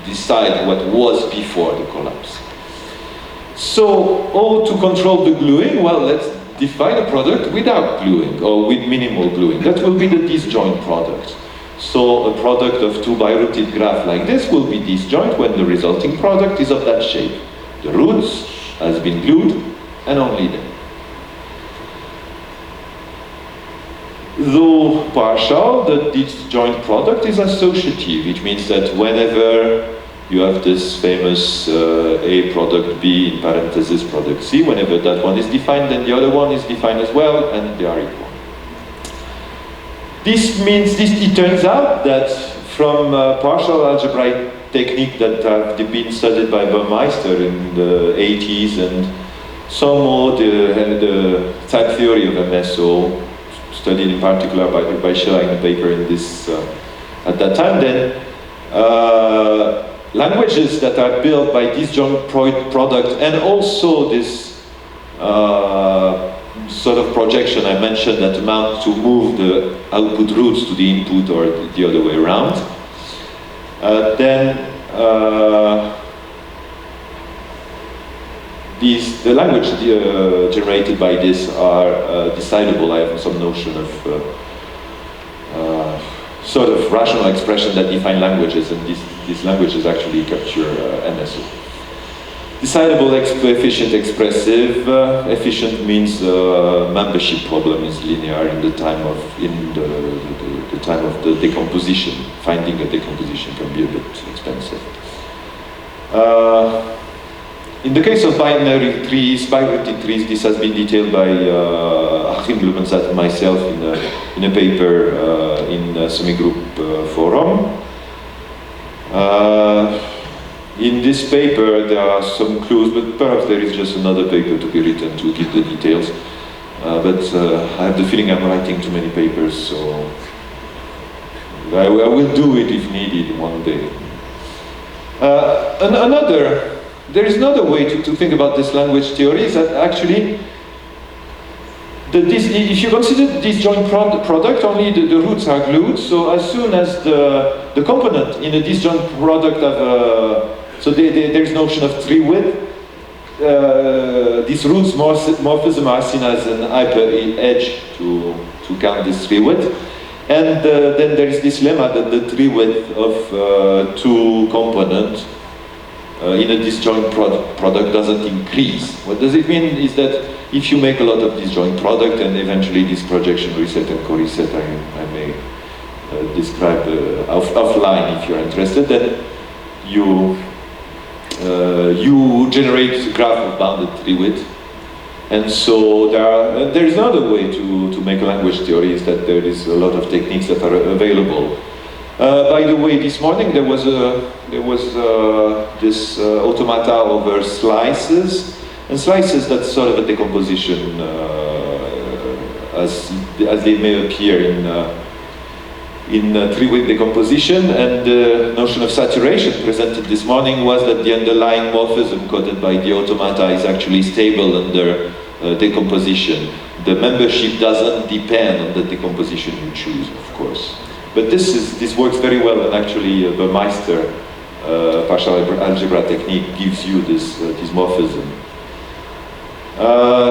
decide what was before the collapse. So, how to control the gluing? Well, let's define a product without gluing, or with minimal gluing. That will be the disjoint product. So, a product of 2 birooted graph like this will be disjoint when the resulting product is of that shape. The roots has been glued, and only then. Though partial, the disjoint product is associative. It means that whenever you have this famous A product B in parentheses product C, whenever that one is defined, then the other one is defined as well, and they are equal. This means, it turns out that from partial algebraic technique that have been studied by Baumeister in the 80s, and some more the type theory of MSO, studied in particular by Helle and Baker in this, at that time, then languages that are built by disjoint product, and also this sort of projection I mentioned that amount to move the output roots to the input or the other way around, the language generated by this are decidable. I have some notion of sort of rational expression that define languages, and these languages actually capture MSO. Decidable, efficient, expressive. Efficient means membership problem is linear in the time of the time of the decomposition. Finding a decomposition can be a bit expensive. In the case of binary trees, bi-rooted trees, this has been detailed by Achim Blumenstadt and myself in a paper in a semi-group forum. In this paper there are some clues, but perhaps there is just another paper to be written to give the details. But I have the feeling I'm writing too many papers, so I will do it if needed one day. There is another way to think about this language theory, is that actually, if you consider the disjoint product, only the roots are glued, so as soon as the component in a disjoint product have so there is notion of tree width, these roots morphism are seen as an hyper edge to count this tree width. And then there is this lemma that the tree width of two components in a disjoint product doesn't increase. What does it mean is that if you make a lot of disjoint product and eventually this projection reset and co-reset, I may describe offline if you're interested, then you generate a graph of bounded tree width. And so there is another way to make a language theory, is that there is a lot of techniques that are available. By the way, this morning there was this automata over slices, and slices, that's sort of a decomposition as they may appear in tree-width decomposition. And the notion of saturation presented this morning was that the underlying morphism coded by the automata is actually stable under decomposition. The membership doesn't depend on the decomposition you choose, of course. But this works very well, and actually the Meister partial algebra technique gives you this morphism.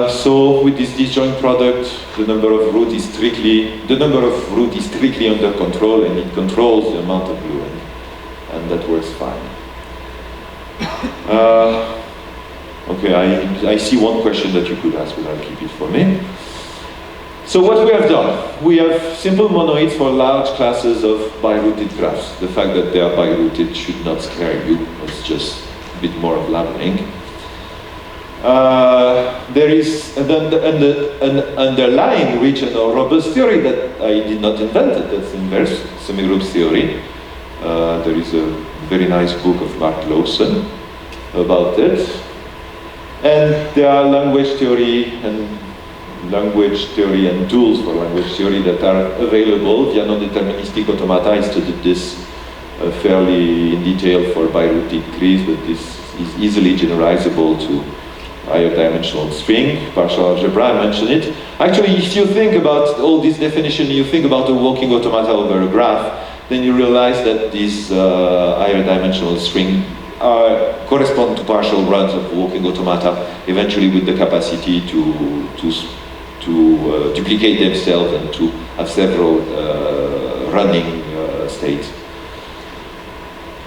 So with this disjoint product, the number of root is strictly under control, and it controls the amount of gluing, and that works fine. Okay, I see one question that you could ask, but I'll keep it for me. So what we have done, we have simple monoids for large classes of bi-rooted graphs. The fact that they are bi-rooted should not scare you, it's just a bit more of labeling. There is an underlying region or robust theory that I did not invent it, that's inverse semigroup theory. There is a very nice book of Mark Lawson about it. And there are language theory and tools for language theory that are available via non-deterministic automata. I studied this fairly in detail for bi-rooted trees, but this is easily generalizable to higher dimensional string, partial algebra, I mentioned it. Actually, if you think about all this definition, you think about a walking automata over a graph, then you realize that these higher dimensional string correspond to partial runs of walking automata, eventually with the capacity to duplicate themselves and to have several running states.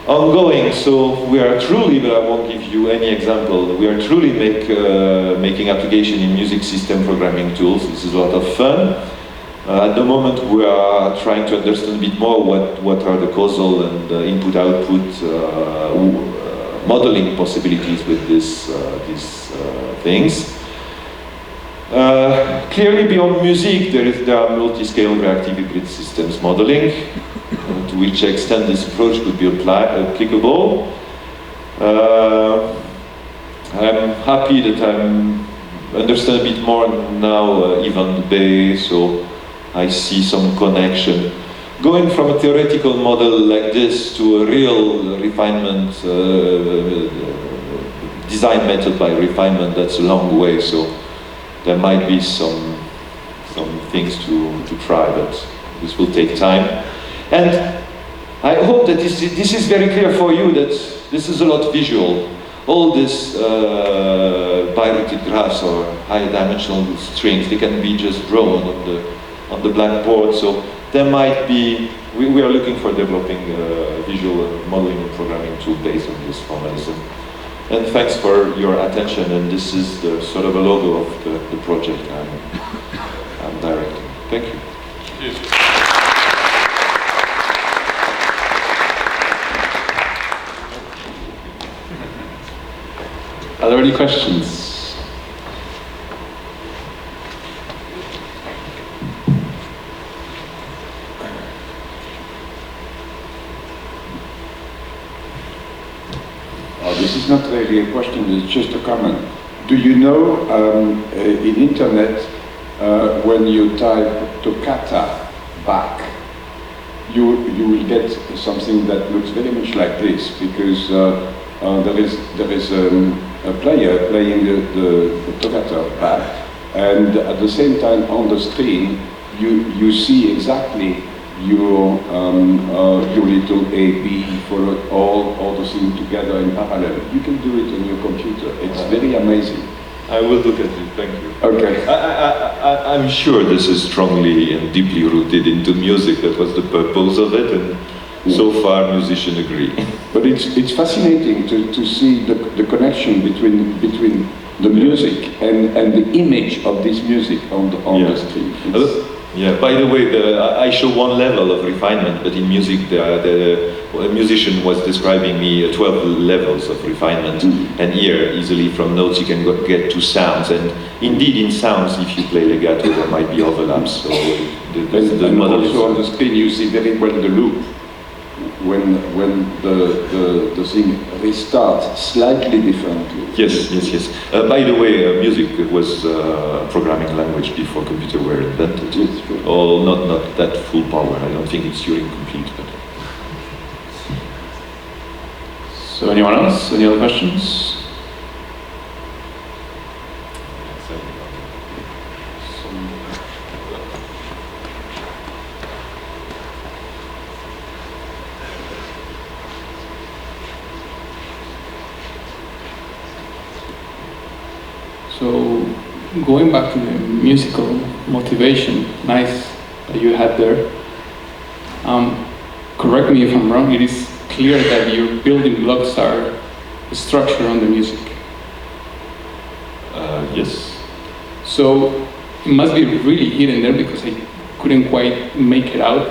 Ongoing, so we are truly, but I won't give you any example, we are truly making application in music system programming tools. This is a lot of fun. At the moment we are trying to understand a bit more what are the causal and input-output modeling possibilities with these things. Clearly beyond music, there are multi-scale reactive hybrid systems modeling, to which extent this approach could be applicable. I'm happy that I understand a bit more now Ivan Bay, so I see some connection. Going from a theoretical model like this to a real refinement, design method by refinement, that's a long way, so there might be some things to try, but this will take time. And I hope that this is very clear for you, that this is a lot visual. All these bi-rooted graphs or higher dimensional strings, they can be just drawn on the blackboard. So there might be, we are looking for developing visual modeling and programming tool based on this formalism. And thanks for your attention. And this is the sort of a logo of the project I'm directing. Thank you. Yes. Are there any questions? This is not really a question, it's just a comment. Do you know in internet when you type toccata back, you will get something that looks very much like this, because there is a player playing the toccata back, and at the same time on the screen you see exactly your little A, B, followed all the things together in parallel. You can do it on your computer. It's very amazing. I will look at it, thank you. Okay. I'm sure this is strongly and deeply rooted into music. That was the purpose of it, and so far musicians agree. But it's fascinating to see the connection between the music and the image of this music on the screen. Yeah, by the way, I show one level of refinement, but in music, a musician was describing me 12 levels of refinement, and here, easily from notes, you can get to sounds, and indeed in sounds, if you play legato, there might be overlaps, so the model also on the screen, you see very well the loop. When the thing restarts slightly differently. Yes. By the way, music was a programming language before computers were invented. Yes, sure. Oh, not that full power. I don't think it's Turing complete. But. So anyone else? Any other questions? So, going back to the musical motivation, nice that you had there. Correct me if I'm wrong, it is clear that your building blocks are the structure on the music. Yes. So, it must be really hidden there because I couldn't quite make it out,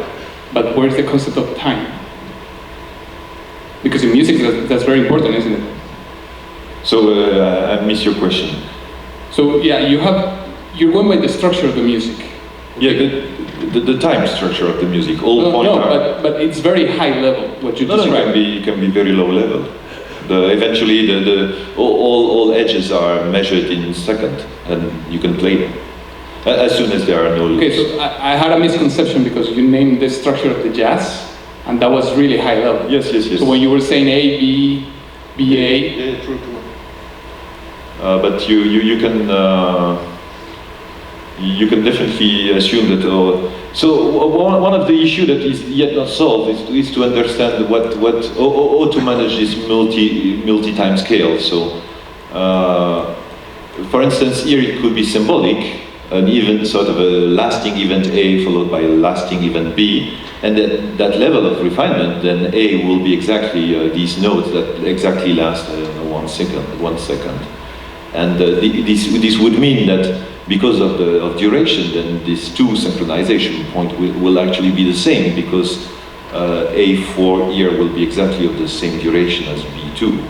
but where's the concept of time? Because in music, that's very important, isn't it? So, I miss your question. So yeah, you're going by the structure of the music. Yeah, the time structure of the music. All point are. But it's very high level. What you described. It can be very low level. Eventually, all edges are measured in second, and you can play them as soon as there are no loops. Okay, so I had a misconception because you named the structure of the jazz, and that was really high level. Yes. So when you were saying A, B, B, A. Yeah, true. But you can definitely assume that. So one of the issues that is yet not solved is to understand how to manage this multi-time scale. So, for instance, here it could be symbolic, an event, sort of a lasting event A followed by a lasting event B, and that level of refinement, then A will be exactly these notes that exactly last 1 second. And this would mean that because of duration, then these two synchronization points will actually be the same, because A4 here will be exactly of the same duration as B2.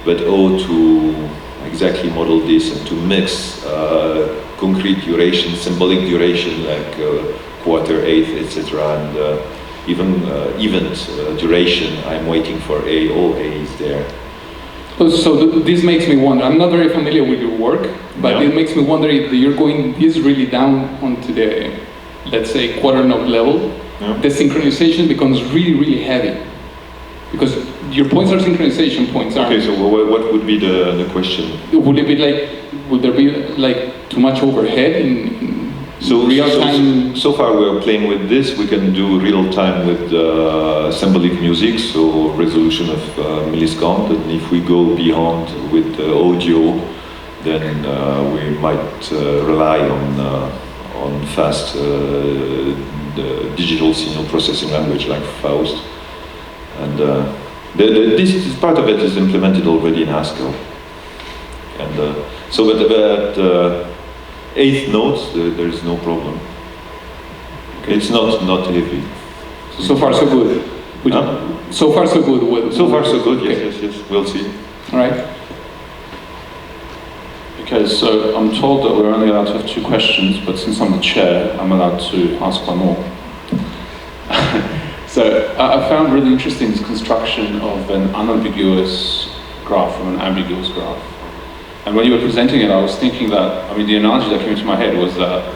But to exactly model this and to mix concrete duration, symbolic duration like quarter, eighth, etc., and even event duration, I'm waiting for A, all A is there. So this makes me wonder, I'm not very familiar with your work, but it makes me wonder if you're going this really down onto the, let's say, quarter note level, the synchronization becomes really, really heavy. Because your points are synchronization points, aren't Okay, so what would be the question? Would there be like too much overhead in real time? So far we're playing with this. We can do real time with symbolic music, so resolution of millisecond. And if we go beyond with audio, then we might rely on fast digital signal processing language like Faust. And This part of it is implemented already in Haskell. And so at 8th notes, there is no problem. Okay. It's not heavy. So far, so good. So far, so good. So far, so good. Yes, okay. yes. We'll see. All right. Okay, so I'm told that we're only allowed to have 2 questions, but since I'm the chair, I'm allowed to ask one more. So I found really interesting this construction of an unambiguous graph from an ambiguous graph. And when you were presenting it, I was thinking that, I mean, the analogy that came into my head was that,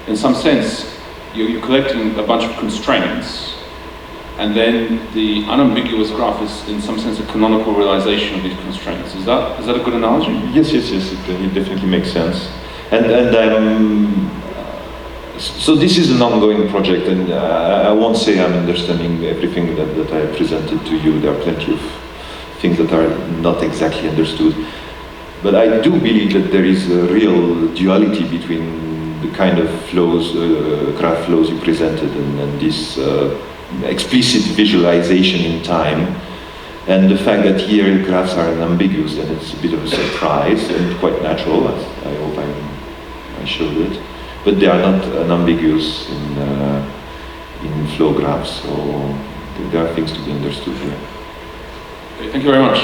in some sense, you're collecting a bunch of constraints, and then the unambiguous graph is, in some sense, a canonical realization of these constraints. Is that a good analogy? Yes, it definitely makes sense. So this is an ongoing project, and I won't say I'm understanding everything that I presented to you. There are plenty of things that are not exactly understood. But I do believe that there is a real duality between the kind of flows, graph flows you presented, and this explicit visualization in time, and the fact that here graphs are ambiguous, and it's a bit of a surprise and quite natural, as I hope I showed it. But they are not unambiguous in flow graphs, so there are things to be understood here. Okay, thank you very much.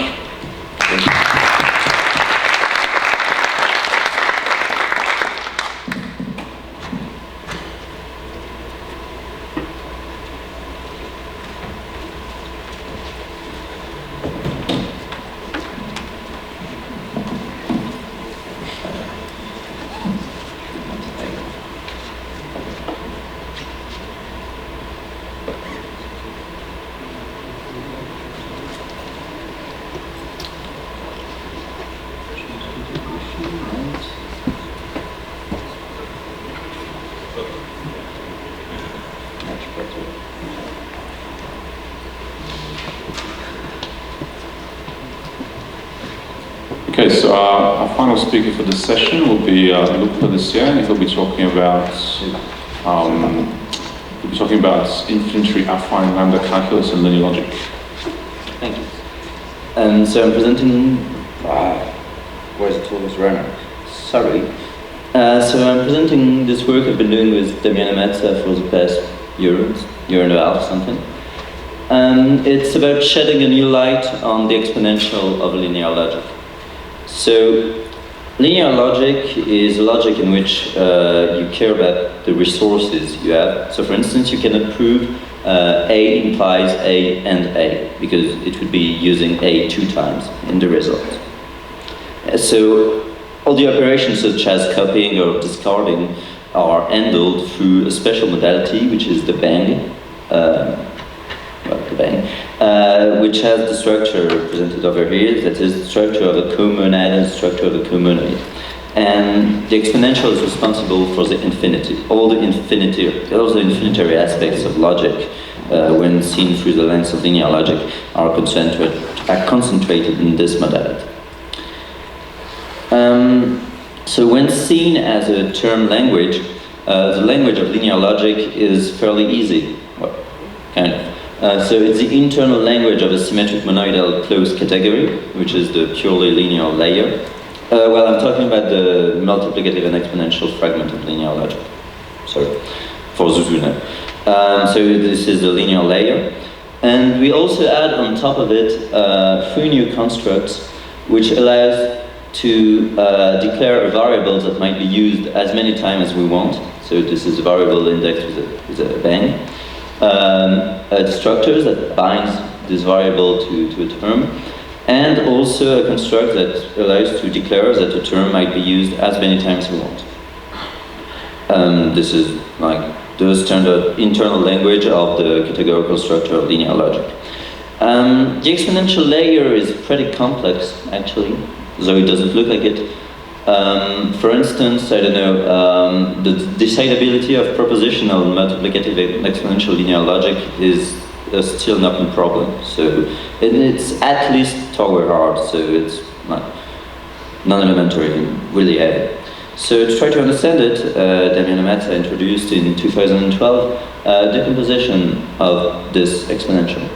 Thank you. Okay, so our final speaker for this session will be Pellissier, and he'll be talking about infinitary affine lambda calculus and linear logic. Thank you. So I'm presenting. Where's the tallest runner? Sorry. So I'm presenting this work I've been doing with Damiano Mazza for the past year and a half, something. It's about shedding a new light on the exponential of linear logic. So, linear logic is a logic in which you care about the resources you have. So, for instance, you cannot prove A implies A and A, because it would be using A 2 times in the result. So, all the operations such as copying or discarding are handled through a special modality, which is the bang. Which has the structure presented over here, that is the structure of a comonad and the structure of a comonoid. And the exponential is responsible for the infinity. All the infinitary aspects of logic, when seen through the lens of linear logic, are concentrated in this modality. So when seen as a term language, the language of linear logic is fairly easy, well, kind of. So it's the internal language of a symmetric monoidal closed category, which is the purely linear layer. Well, I'm talking about the multiplicative and exponential fragment of linear logic. Sorry, for Zuzuna. So this is the linear layer. And we also add on top of it 3 new constructs, which allows to declare a variable that might be used as many times as we want. So this is a variable index with a bang. A destructor that binds this variable to a term, and also a construct that allows to declare that a term might be used as many times as we want. This is like the standard internal language of the categorical structure of linear logic. The exponential layer is pretty complex, actually, though it doesn't look like it. For instance, I don't know, the decidability of propositional multiplicative and exponential linear logic is still an open problem. So it's at least tower hard, so it's non-elementary and really heavy. So to try to understand it, Damiano Mazza introduced in 2012 decomposition of this exponential.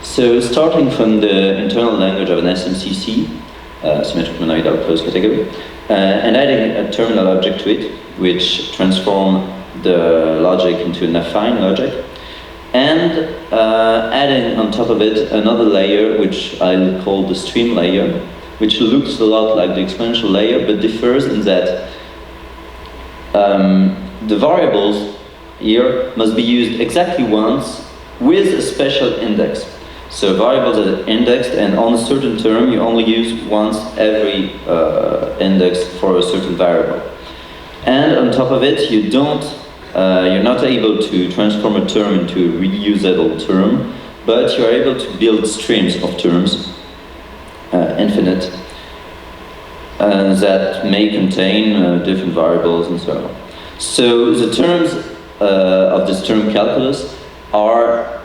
So starting from the internal language of an SMCC, symmetric monoidal closed category, and adding a terminal object to it, which transform the logic into an affine logic, and adding on top of it another layer, which I'll call the stream layer, which looks a lot like the exponential layer, but differs in that the variables here must be used exactly once with a special index. So variables are indexed, and on a certain term you only use once every index for a certain variable. And on top of it, you don't, you're not able to transform a term into a reusable term, but you're able to build streams of terms, infinite, that may contain different variables and so on. So the terms of this term calculus are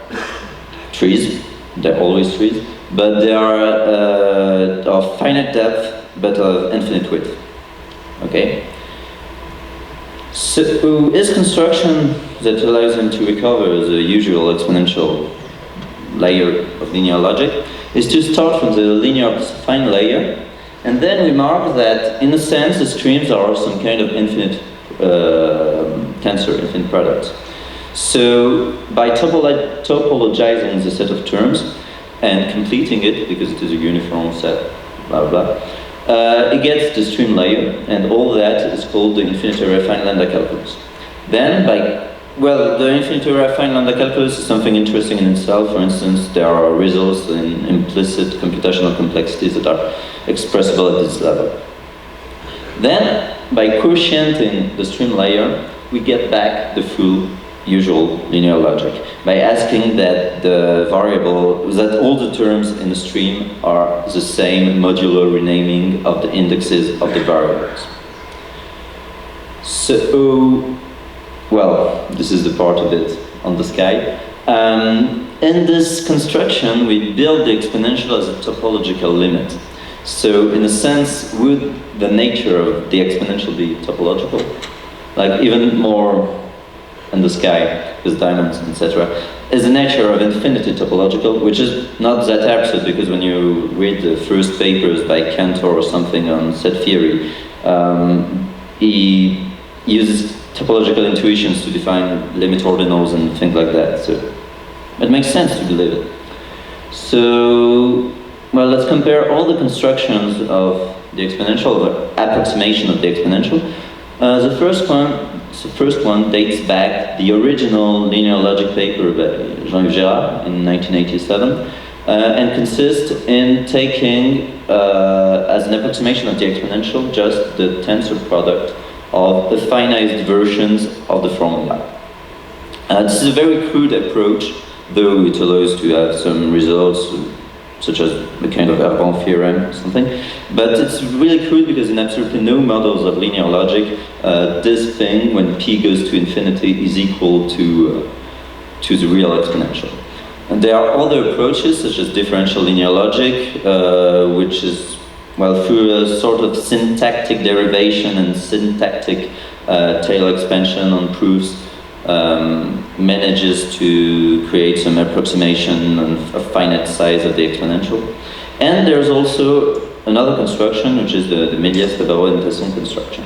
trees. They're always trees, but they are of finite depth, but of infinite width. Okay? So is construction that allows them to recover the usual exponential layer of linear logic is to start from the linear affine layer, and then remark that, in a sense, the streams are some kind of infinite tensor, infinite products. So by topologizing the set of terms and completing it, because it is a uniform set, blah blah, it gets the stream layer, and all that is called the infinitary affine lambda calculus. Then well, the infinitary affine lambda calculus is something interesting in itself. For instance, there are results in implicit computational complexities that are expressible at this level. Then, by quotienting the stream layer, we get back the full usual linear logic by asking that the variable, that all the terms in the stream are the same modular renaming of the indexes of the variables. So, well, this is the part of it on the sky. In this construction, we build the exponential as a topological limit. So, in a sense, would the nature of the exponential be topological? Like even more in the sky, with diamonds, etc., is the nature of infinity topological, which is not that absurd, because when you read the first papers by Cantor or something on set theory, he uses topological intuitions to define limit ordinals and things like that, so it makes sense to believe it. So, well, let's compare all the constructions of the exponential, or approximation of the exponential. The first one dates back the original linear logic paper by Jean-Yves Girard in 1987, and consists in taking as an approximation of the exponential just the tensor product of affinized versions of the formula. This is a very crude approach, though it allows to have some results such as the kind of Erban theorem or something, but it's really crude because in absolutely no models of linear logic, this thing, when p goes to infinity, is equal to the real exponential. And there are other approaches, such as differential linear logic, which is, well, through a sort of syntactic derivation and syntactic tail expansion on proofs, manages to create some approximation of finite size of the exponential. And there's also another construction, which is the Méliès-Tabarot and Tesson construction.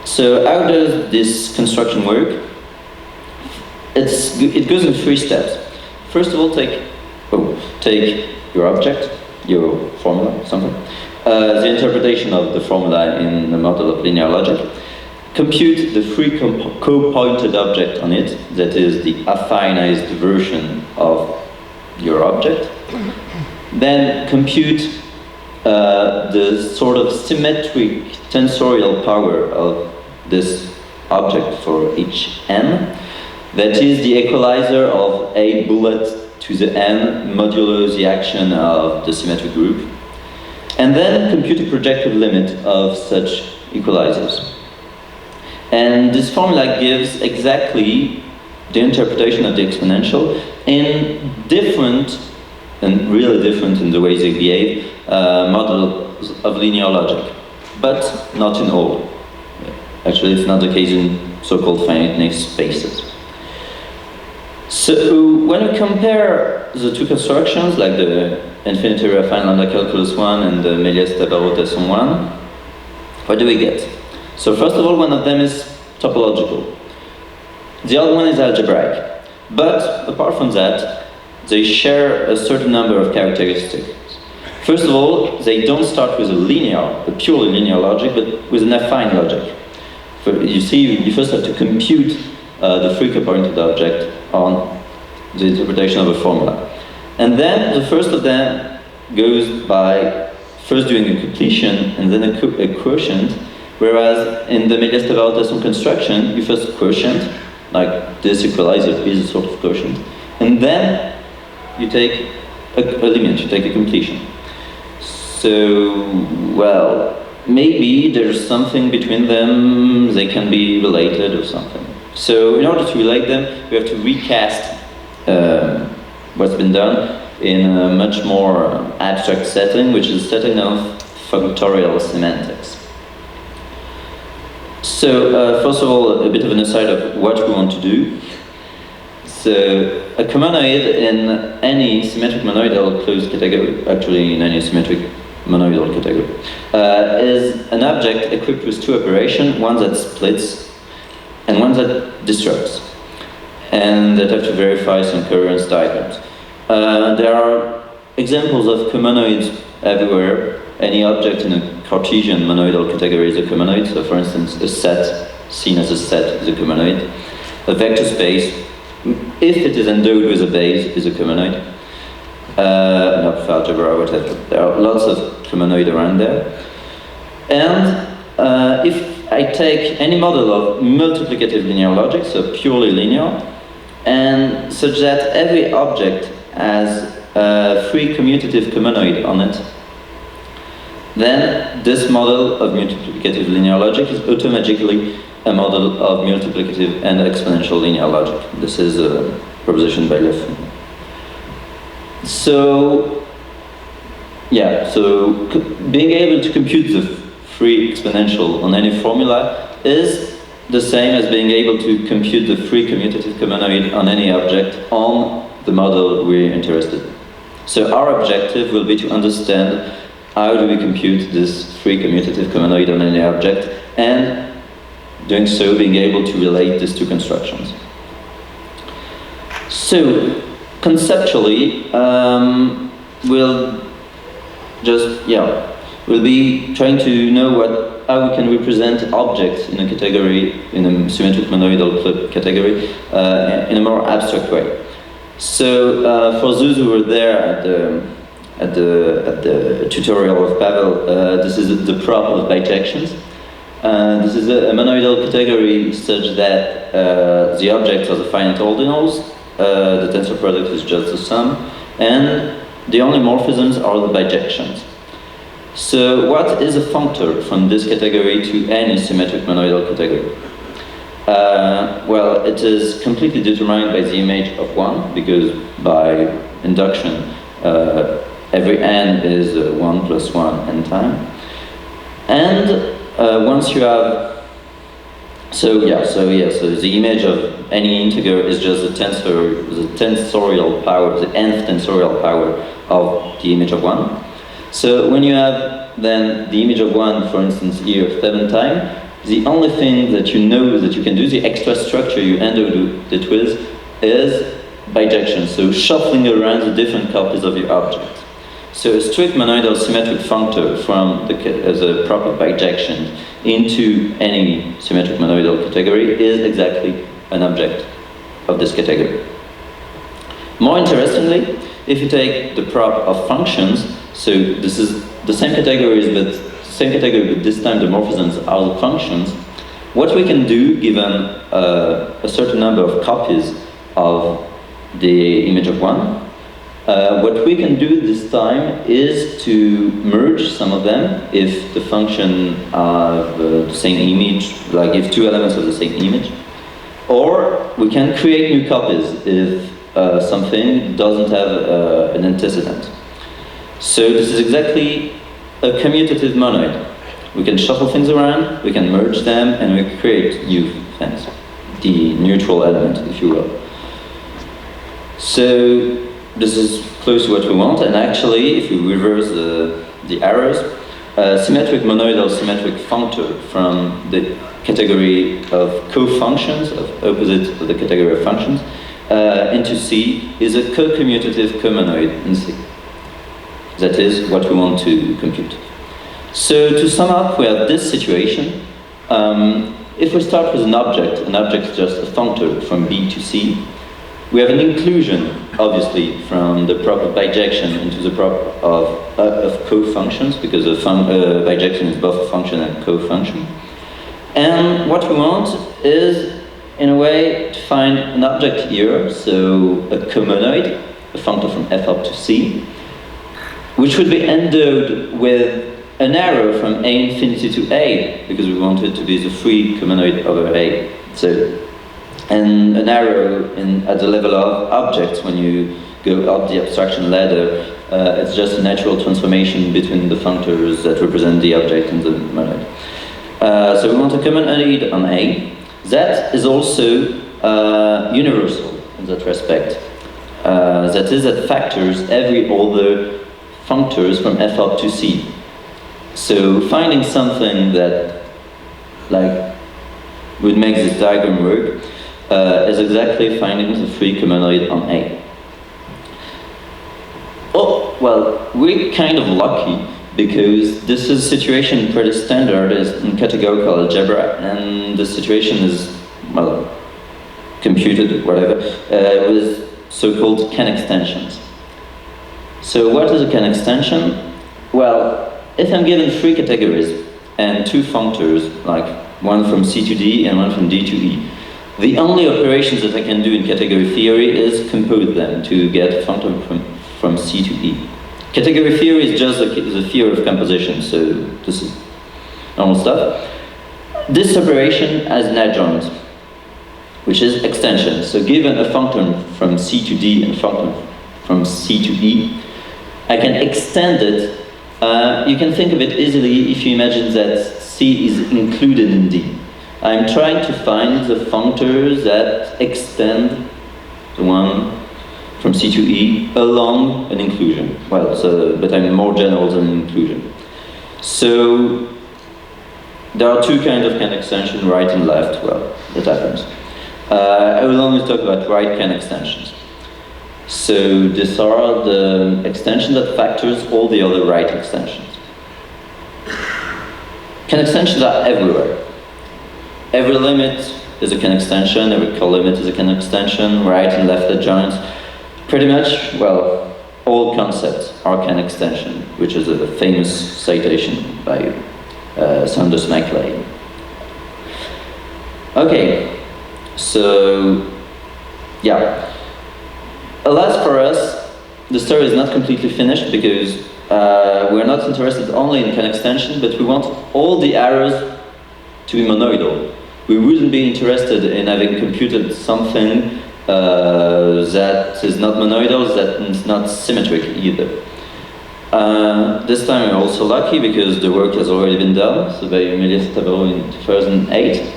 So how does this construction work? It goes in 3 steps. First of all, take your object, your formula, something, the interpretation of the formula in the model of linear logic, compute the free co-pointed object on it, that is the affinized version of your object, then compute the sort of symmetric tensorial power of this object for each n, that is the equalizer of a bullet to the n modulo the action of the symmetric group, and then compute a projective limit of such equalizers. And this formula gives exactly the interpretation of the exponential in different, and really different in the ways they behave, models of linear logic, but not in all. Actually, it's not the case in so-called finiteness spaces. So when we compare the two constructions, like the infinitary affine Lambda-Calculusand and the Méliès-Tabarot-Tesson one, what do we get? So first of all, one of them is topological. The other one is algebraic. But apart from that, they share a certain number of characteristics. First of all, they don't start with a purely linear logic, but with an affine logic. You see, you first have to compute the Freaker-pointed object on the interpretation of a formula. And then the first of them goes by first doing a completion and then a quotient, whereas in the Méliès-Tabarot-Tesson construction, you first quotient, like this equalizer is a sort of quotient, and then you take a limit, you take a completion. So, well, maybe there's something between them, they can be related or something. So in order to relate them, we have to recast what's been done in a much more abstract setting, which is a setting of functorial semantics. So first of all, a bit of an aside of what we want to do. So a comonoid in any symmetric monoidal closed category, actually in any symmetric monoidal category, is an object equipped with two operations, one that splits and one that disrupts, and that have to verify some coherence diagrams. There are examples of comonoids everywhere. Any object in a Cartesian monoidal category is a comonoid. So for instance, a set seen as a set is a comonoid. A vector space, if it is endowed with a base, is a comonoid. Not for algebra, whatever. There are lots of comonoid around there. And if I take any model of multiplicative linear logic, so purely linear, and such that every object has a free commutative comonoid on it, then this model of multiplicative linear logic is automatically a model of multiplicative and exponential linear logic. This is a proposition by Lefebvre. So, yeah, so being able to compute the free exponential on any formula is the same as being able to compute the free commutative comonoid on any object on the model we're interested in. So our objective will be to understand how do we compute this free commutative comonoid on any object, and doing so being able to relate these two constructions. So conceptually, we'll be trying to know how we can represent objects in a category, in a symmetric monoidal category, in a more abstract way. So for those who were there at the tutorial of Pawel, this is the prop of bijections. This is a monoidal category such that the objects are the finite ordinals, the tensor product is just the sum, and the only morphisms are the bijections. So what is a functor from this category to any symmetric monoidal category? Well, it is completely determined by the image of 1, because by induction, every n is 1 plus 1 n time. And once you have, so the image of any integer is just the tensorial power, the nth tensorial power of the image of 1. So when you have then the image of 1, for instance, here of 7 time, the only thing that you know that you can do, the extra structure you endowed it with, is bijection, so shuffling around the different copies of your object. So a strict monoidal symmetric functor from the proper bijection into any symmetric monoidal category is exactly an object of this category. More interestingly, if you take the prop of functions, so this is the same category, but this time the morphisms are the functions. What we can do, given a certain number of copies of the image of 1, what we can do this time is to merge some of them if the function have the same image, like if two elements of the same image, or we can create new copies if something doesn't have an antecedent. So this is exactly a commutative monoid. We can shuffle things around, we can merge them, and we create new things, the neutral element, if you will. So this is close to what we want, and actually, if we reverse the arrows, symmetric monoidal symmetric functor from the category of co-functions, of opposites of the category of functions, into C is a co-commutative comonoid in C. That is what we want to compute. So to sum up, we have this situation. If we start with an object is just a functor from B to C. We have an inclusion, obviously, from the prop of bijection into the prop of co-functions, because bijection is both a function and co-function. And what we want is, in a way, to find an object here, so a comonoid, a functor from F up to C, which would be endowed with an arrow from A infinity to A, because we want it to be the free comonoid over A. So, and an arrow at the level of objects, when you go up the abstraction ladder, it's just a natural transformation between the functors that represent the object and the monoid. So we want a comonoid on A. That is also universal in that respect. That is, that factors every other functors from F up to C. So finding something that would make this diagram work is exactly finding the free comonoid on A. Oh, well, we're kind of lucky because this is a situation pretty standard in categorical algebra, and the situation is, well, computed, whatever, with so-called Ken extensions. So what is a Ken extension? Well, if I'm given three categories and two functors, like one from C to D and one from D to E, the only operations that I can do in category theory is compose them to get a functor from C to E. Category theory is just the theory of composition, so this is normal stuff. This operation has an adjoint, which is extension. So given a functor from C to D and a functor from C to E, I can extend it. You can think of it easily if you imagine that C is included in D. I'm trying to find the functors that extend the one from C to E along an inclusion. Well, but I'm more general than an inclusion. So there are two kinds of Ken extension, right and left. Well, that happens. I will only talk about right Ken extensions. So these are the extension that factors all the other right extensions. Ken extensions are everywhere. Every limit is a Ken extension, every colimit is a Ken extension, right and left adjoints. Pretty much, well, all concepts are Ken extension, which is a famous citation by Sanders MacLean. Okay, so, yeah. Alas for us, the story is not completely finished because we're not interested only in Ken extension, but we want all the arrows to be monoidal. We wouldn't be interested in having computed something that is not monoidal, that is not symmetric either. This time we're also lucky because the work has already been done, so by Emilia Stavro in 2008.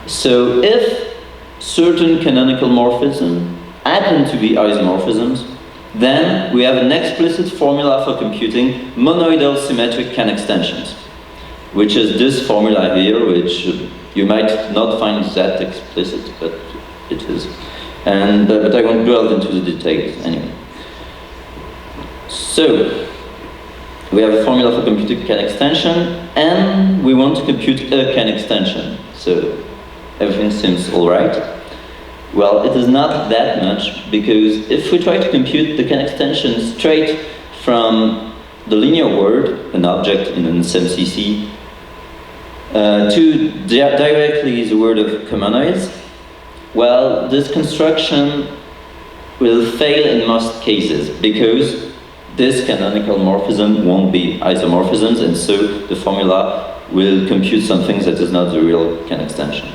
So if certain canonical morphisms happen to be isomorphisms, then we have an explicit formula for computing monoidal symmetric Ken extensions, which is this formula here, which you might not find that explicit, but it is. And but I won't delve into the details anyway. So we have a formula for computing Ken extension, and we want to compute a Ken extension. So everything seems all right. Well, it is not that much, because if we try to compute the Ken extension straight from the linear word, an object in an SMCC, to directly the word of comonoids, well, this construction will fail in most cases, because this canonical morphism won't be isomorphisms, and so the formula will compute something that is not the real Ken extension.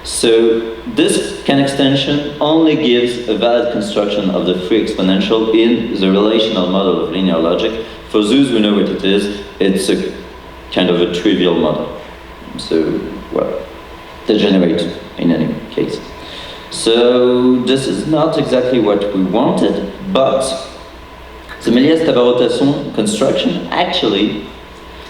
So this Ken extension only gives a valid construction of the free exponential in the relational model of linear logic. For those who know what it is, it's a kind of a trivial model. So, well, degenerate in any case. So this is not exactly what we wanted, but the Méliès-Tabarot-Tasson construction actually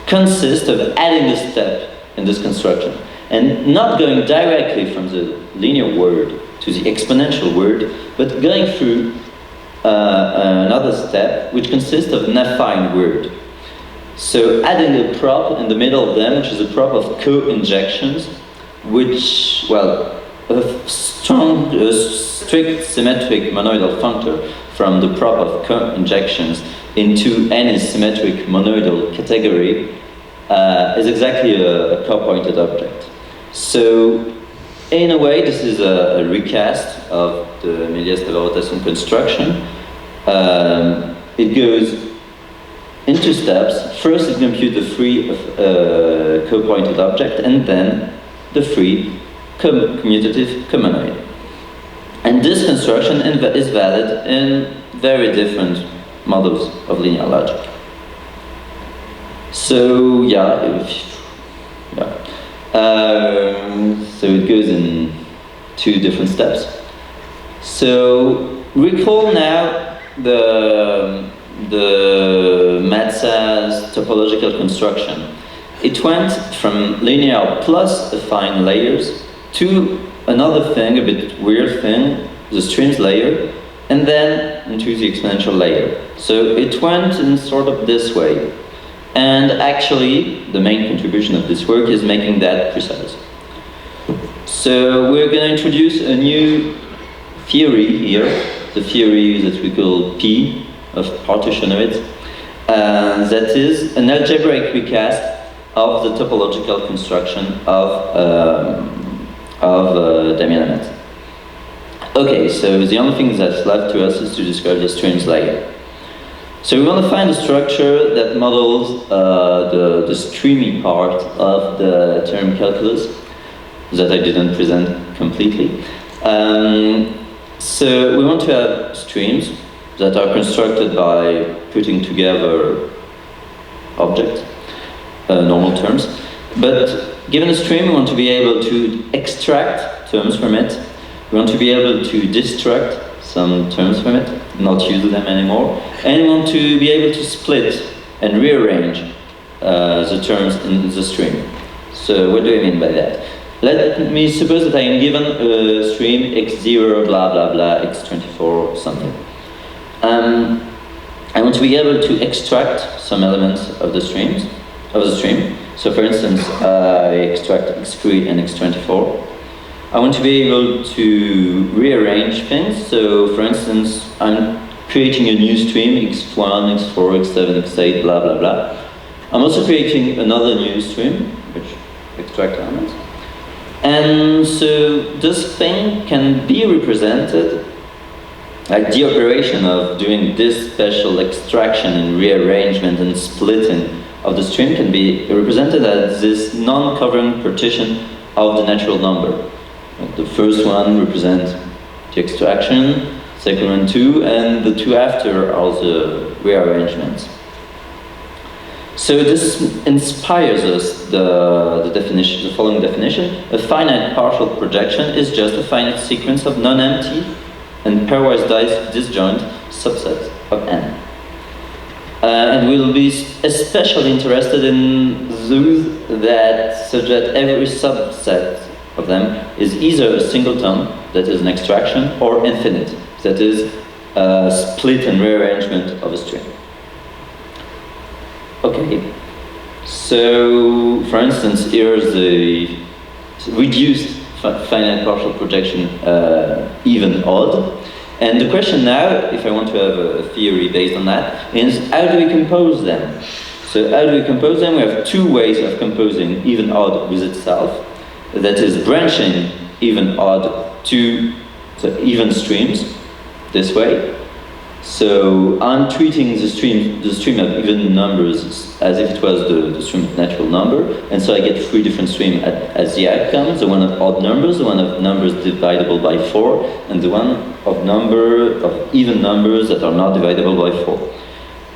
consists of adding a step in this construction and not going directly from the linear word to the exponential word, but going through another step which consists of an affine word. So adding a prop in the middle of them, which is a prop of co-injections, which, well, a strict symmetric monoidal functor from the prop of co-injections into any symmetric monoidal category is exactly a co-pointed object. So in a way, this is a recast of the Méliès-Tabarot-Tasson construction. It goes in two steps. First, it computes the free co-pointed object, and then the free commutative comonoid. And this construction is valid in very different models of linear logic. So so it goes in two different steps. So recall now the Mazza's topological construction. It went from linear plus affine layers to another thing, a bit weird thing, the streams layer, and then into the exponential layer. So it went in sort of this way. And actually, the main contribution of this work is making that precise. So we're going to introduce a new theory here, the theory that we call P of partitionoids, that is an algebraic recast of the topological construction of Damiano. Okay, so the only thing that's left to us is to describe the streams layer. So we want to find a structure that models the streamy part of the term calculus that I didn't present completely. So we want to have streams that are constructed by putting together objects, normal terms. But given a stream, we want to be able to extract terms from it. We want to be able to destruct some terms from it, not use them anymore, and we want to be able to split and rearrange the terms in the stream. So what do I mean by that? Let me suppose that I am given a stream x0, blah blah blah, x24, something. I want to be able to extract some elements of the stream. So for instance, I extract x3 and x24. I want to be able to rearrange things. So for instance, I'm creating a new stream, x1, x4, x7, x8, blah blah blah. I'm also creating another new stream, which extract elements. And so this thing can be represented, like the operation of doing this special extraction and rearrangement and splitting of the stream can be represented as this non-covering partition of the natural number. The first one represents the extraction, second one too, and the two after are the rearrangements. So this inspires us the following definition. A finite partial projection is just a finite sequence of non-empty and pairwise disjoint subsets of n. And we'll be especially interested in those that such that every subset of them is either a singleton, that is an extraction, or infinite, that is a split and rearrangement of a string. Okay, so for instance, here's the reduced finite partial projection, even odd. And the question now, if I want to have a theory based on that, is how do we compose them? So how do we compose them? We have two ways of composing even odd with itself. That is branching even odd to the even streams, this way. So I'm treating the stream of even numbers as if it was the stream of natural number, and so I get three different streams as the outcomes: the one of odd numbers, the one of numbers divisible by 4, and the one of even numbers that are not divisible by 4.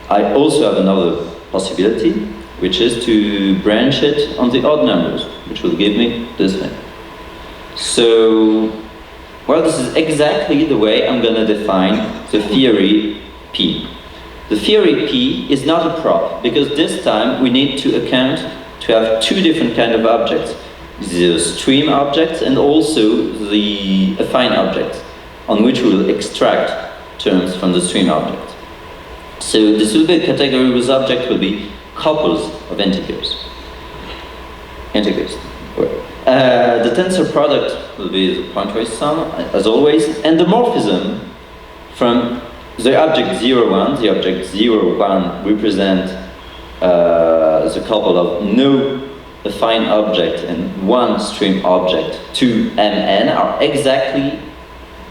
I also have another possibility, which is to branch it on the odd numbers, which will give me this thing. So Well, this is exactly the way I'm going to define the theory P. The theory P is not a prop, because this time we need to account to have two different kind of objects. The stream objects and also the affine objects, on which we will extract terms from the stream object. So this will be a category whose object will be couples of integers. The tensor product will be the pointwise sum, as always, and the morphism from the object 0, 1, the object 0, 1 represent the couple of no affine object and one stream object to Mn are exactly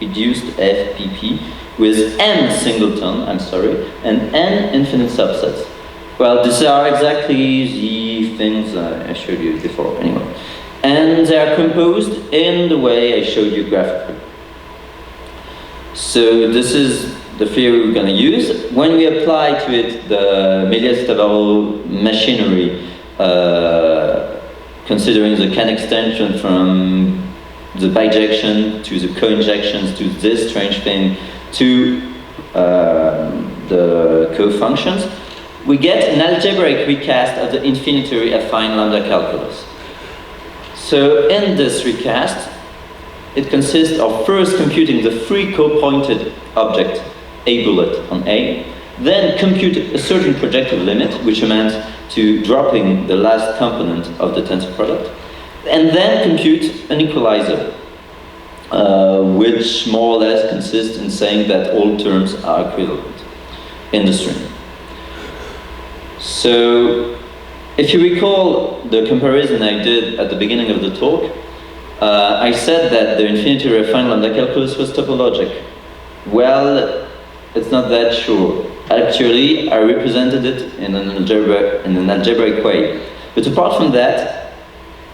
reduced FPP with M singleton, and N infinite subsets. Well, these are exactly the things I showed you before, anyway. And they are composed in the way I showed you graphically. So this is the theory we're going to use. When we apply to it the Méliès-Tabarot machinery, considering the CAN extension from the bijection to the co-injections to this strange thing to the co-functions, we get an algebraic recast of the infinitary affine lambda calculus. So in this recast, it consists of first computing the free co-pointed object A bullet on A, then compute a certain projective limit, which amounts to dropping the last component of the tensor product, and then compute an equalizer, which more or less consists in saying that all terms are equivalent in the string. So, if you recall the comparison I did at the beginning of the talk, I said that the infinitary affine lambda calculus was topologic. Well, it's not that sure. Actually, I represented it in an algebraic way. But apart from that,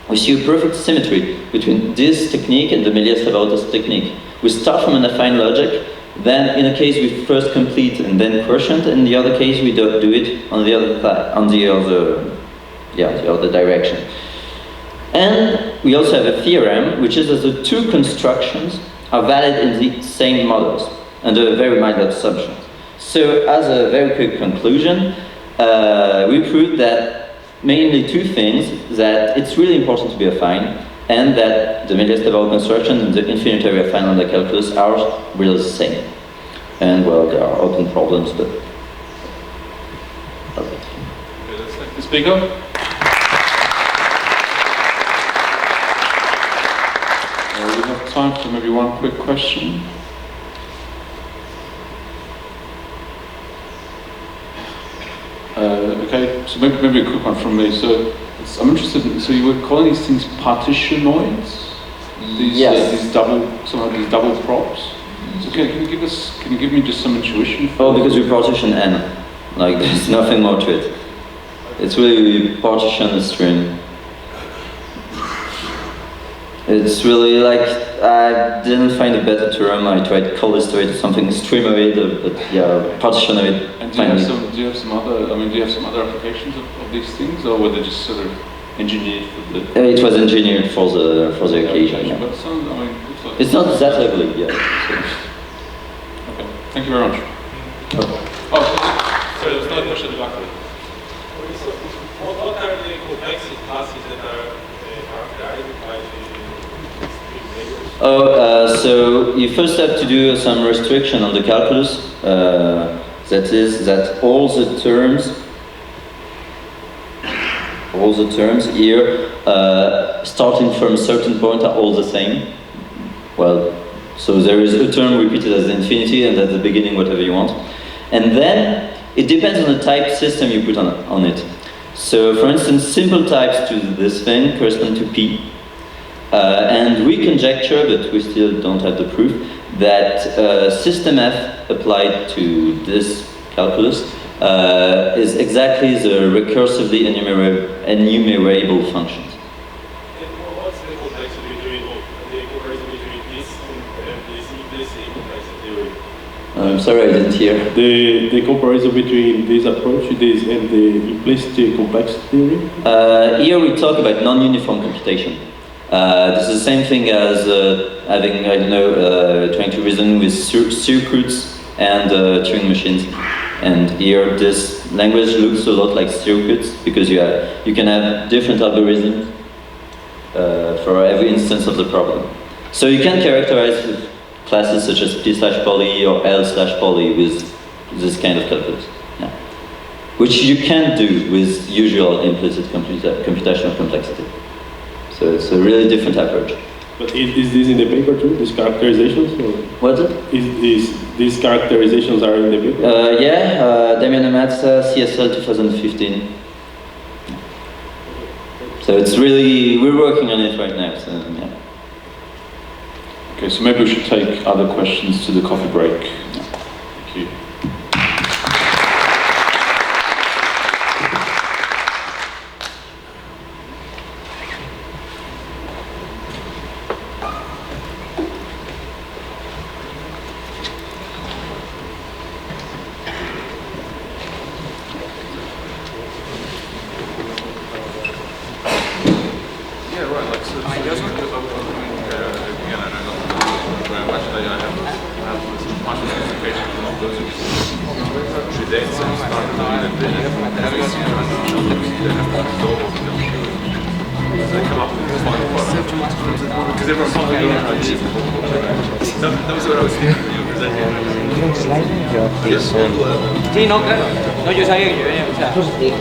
we see a perfect symmetry between this technique and the Méliès-Tabarot technique. We start from an affine logic, then in a case we first complete and then quotient, and in the other case we do it on the other direction. And we also have a theorem, which is that the two constructions are valid in the same models under very mild assumptions. So, as a very quick conclusion, we proved that mainly two things: that it's really important to be affine, and that the Méliès-Tabarot construction and the infinitary affine lambda calculus are really the same. And well, there are open problems, but that's it. Okay, let's thank the speaker. We have time for maybe one quick question. Okay, so maybe a quick one from me. So I'm interested in, so you were calling these things partitionoids? Yes. These double props? So can you give me just some intuition? Oh, because we partition n. Like, there's nothing more to it. It's really, we partition a string. It's really like, I didn't find a better term. I tried colistoid, something streamoid, but yeah, partitionoid. And do you have some other applications of these things, or were they just sort of engineered for the? It was engineered for the occasion. Yeah. But It's not that ugly, yeah. Okay, thank you very much. Oh, sorry, there was another question at the back. What are the complexity classes that are characterized by the stream neighbors? So you first have to do some restriction on the calculus. That is that all the terms here, starting from a certain point, are all the same. Well, so there is a term repeated as infinity, and at the beginning, whatever you want. And then it depends on the type system you put on it. So, for instance, simple types to this thing correspond to P. And we conjecture, but we still don't have the proof, that system F applied to this calculus is exactly the recursively enumerable functions. What's the complexity between the comparison between this and this implicit complexity theory? I'm sorry, I didn't hear. The comparison between this approach and the implicit complexity theory? Here we talk about non-uniform computation. This is the same thing as having, I don't know, trying to reason with circuits and Turing machines. And here, this language looks a lot like circuits because you can have different algorithms for every instance of the problem. So you can characterize classes such as P/poly or L/poly with this kind of calculus, yeah. Which you can't do with usual implicit computational complexity. So it's a really different approach. But is this in the paper too, these characterizations? Or? What's it? Is these characterizations are in the paper? Yeah, Damiano Mazza, CSL 2015. So it's really, we're working on it right now, so yeah. Okay, so maybe we should take other questions to the coffee break. Thank you. Sí, no, claro. No, yo sabía que yo venía, o sea,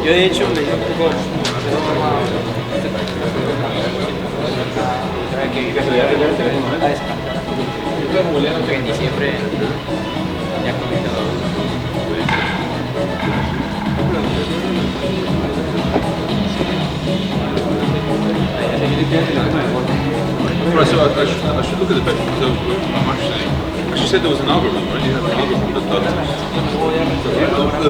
yo de hecho leí un poco... Que en diciembre ya comentado. Right, so I should look at the paper. So I'm actually said there was an algorithm, right? You have an algorithm that does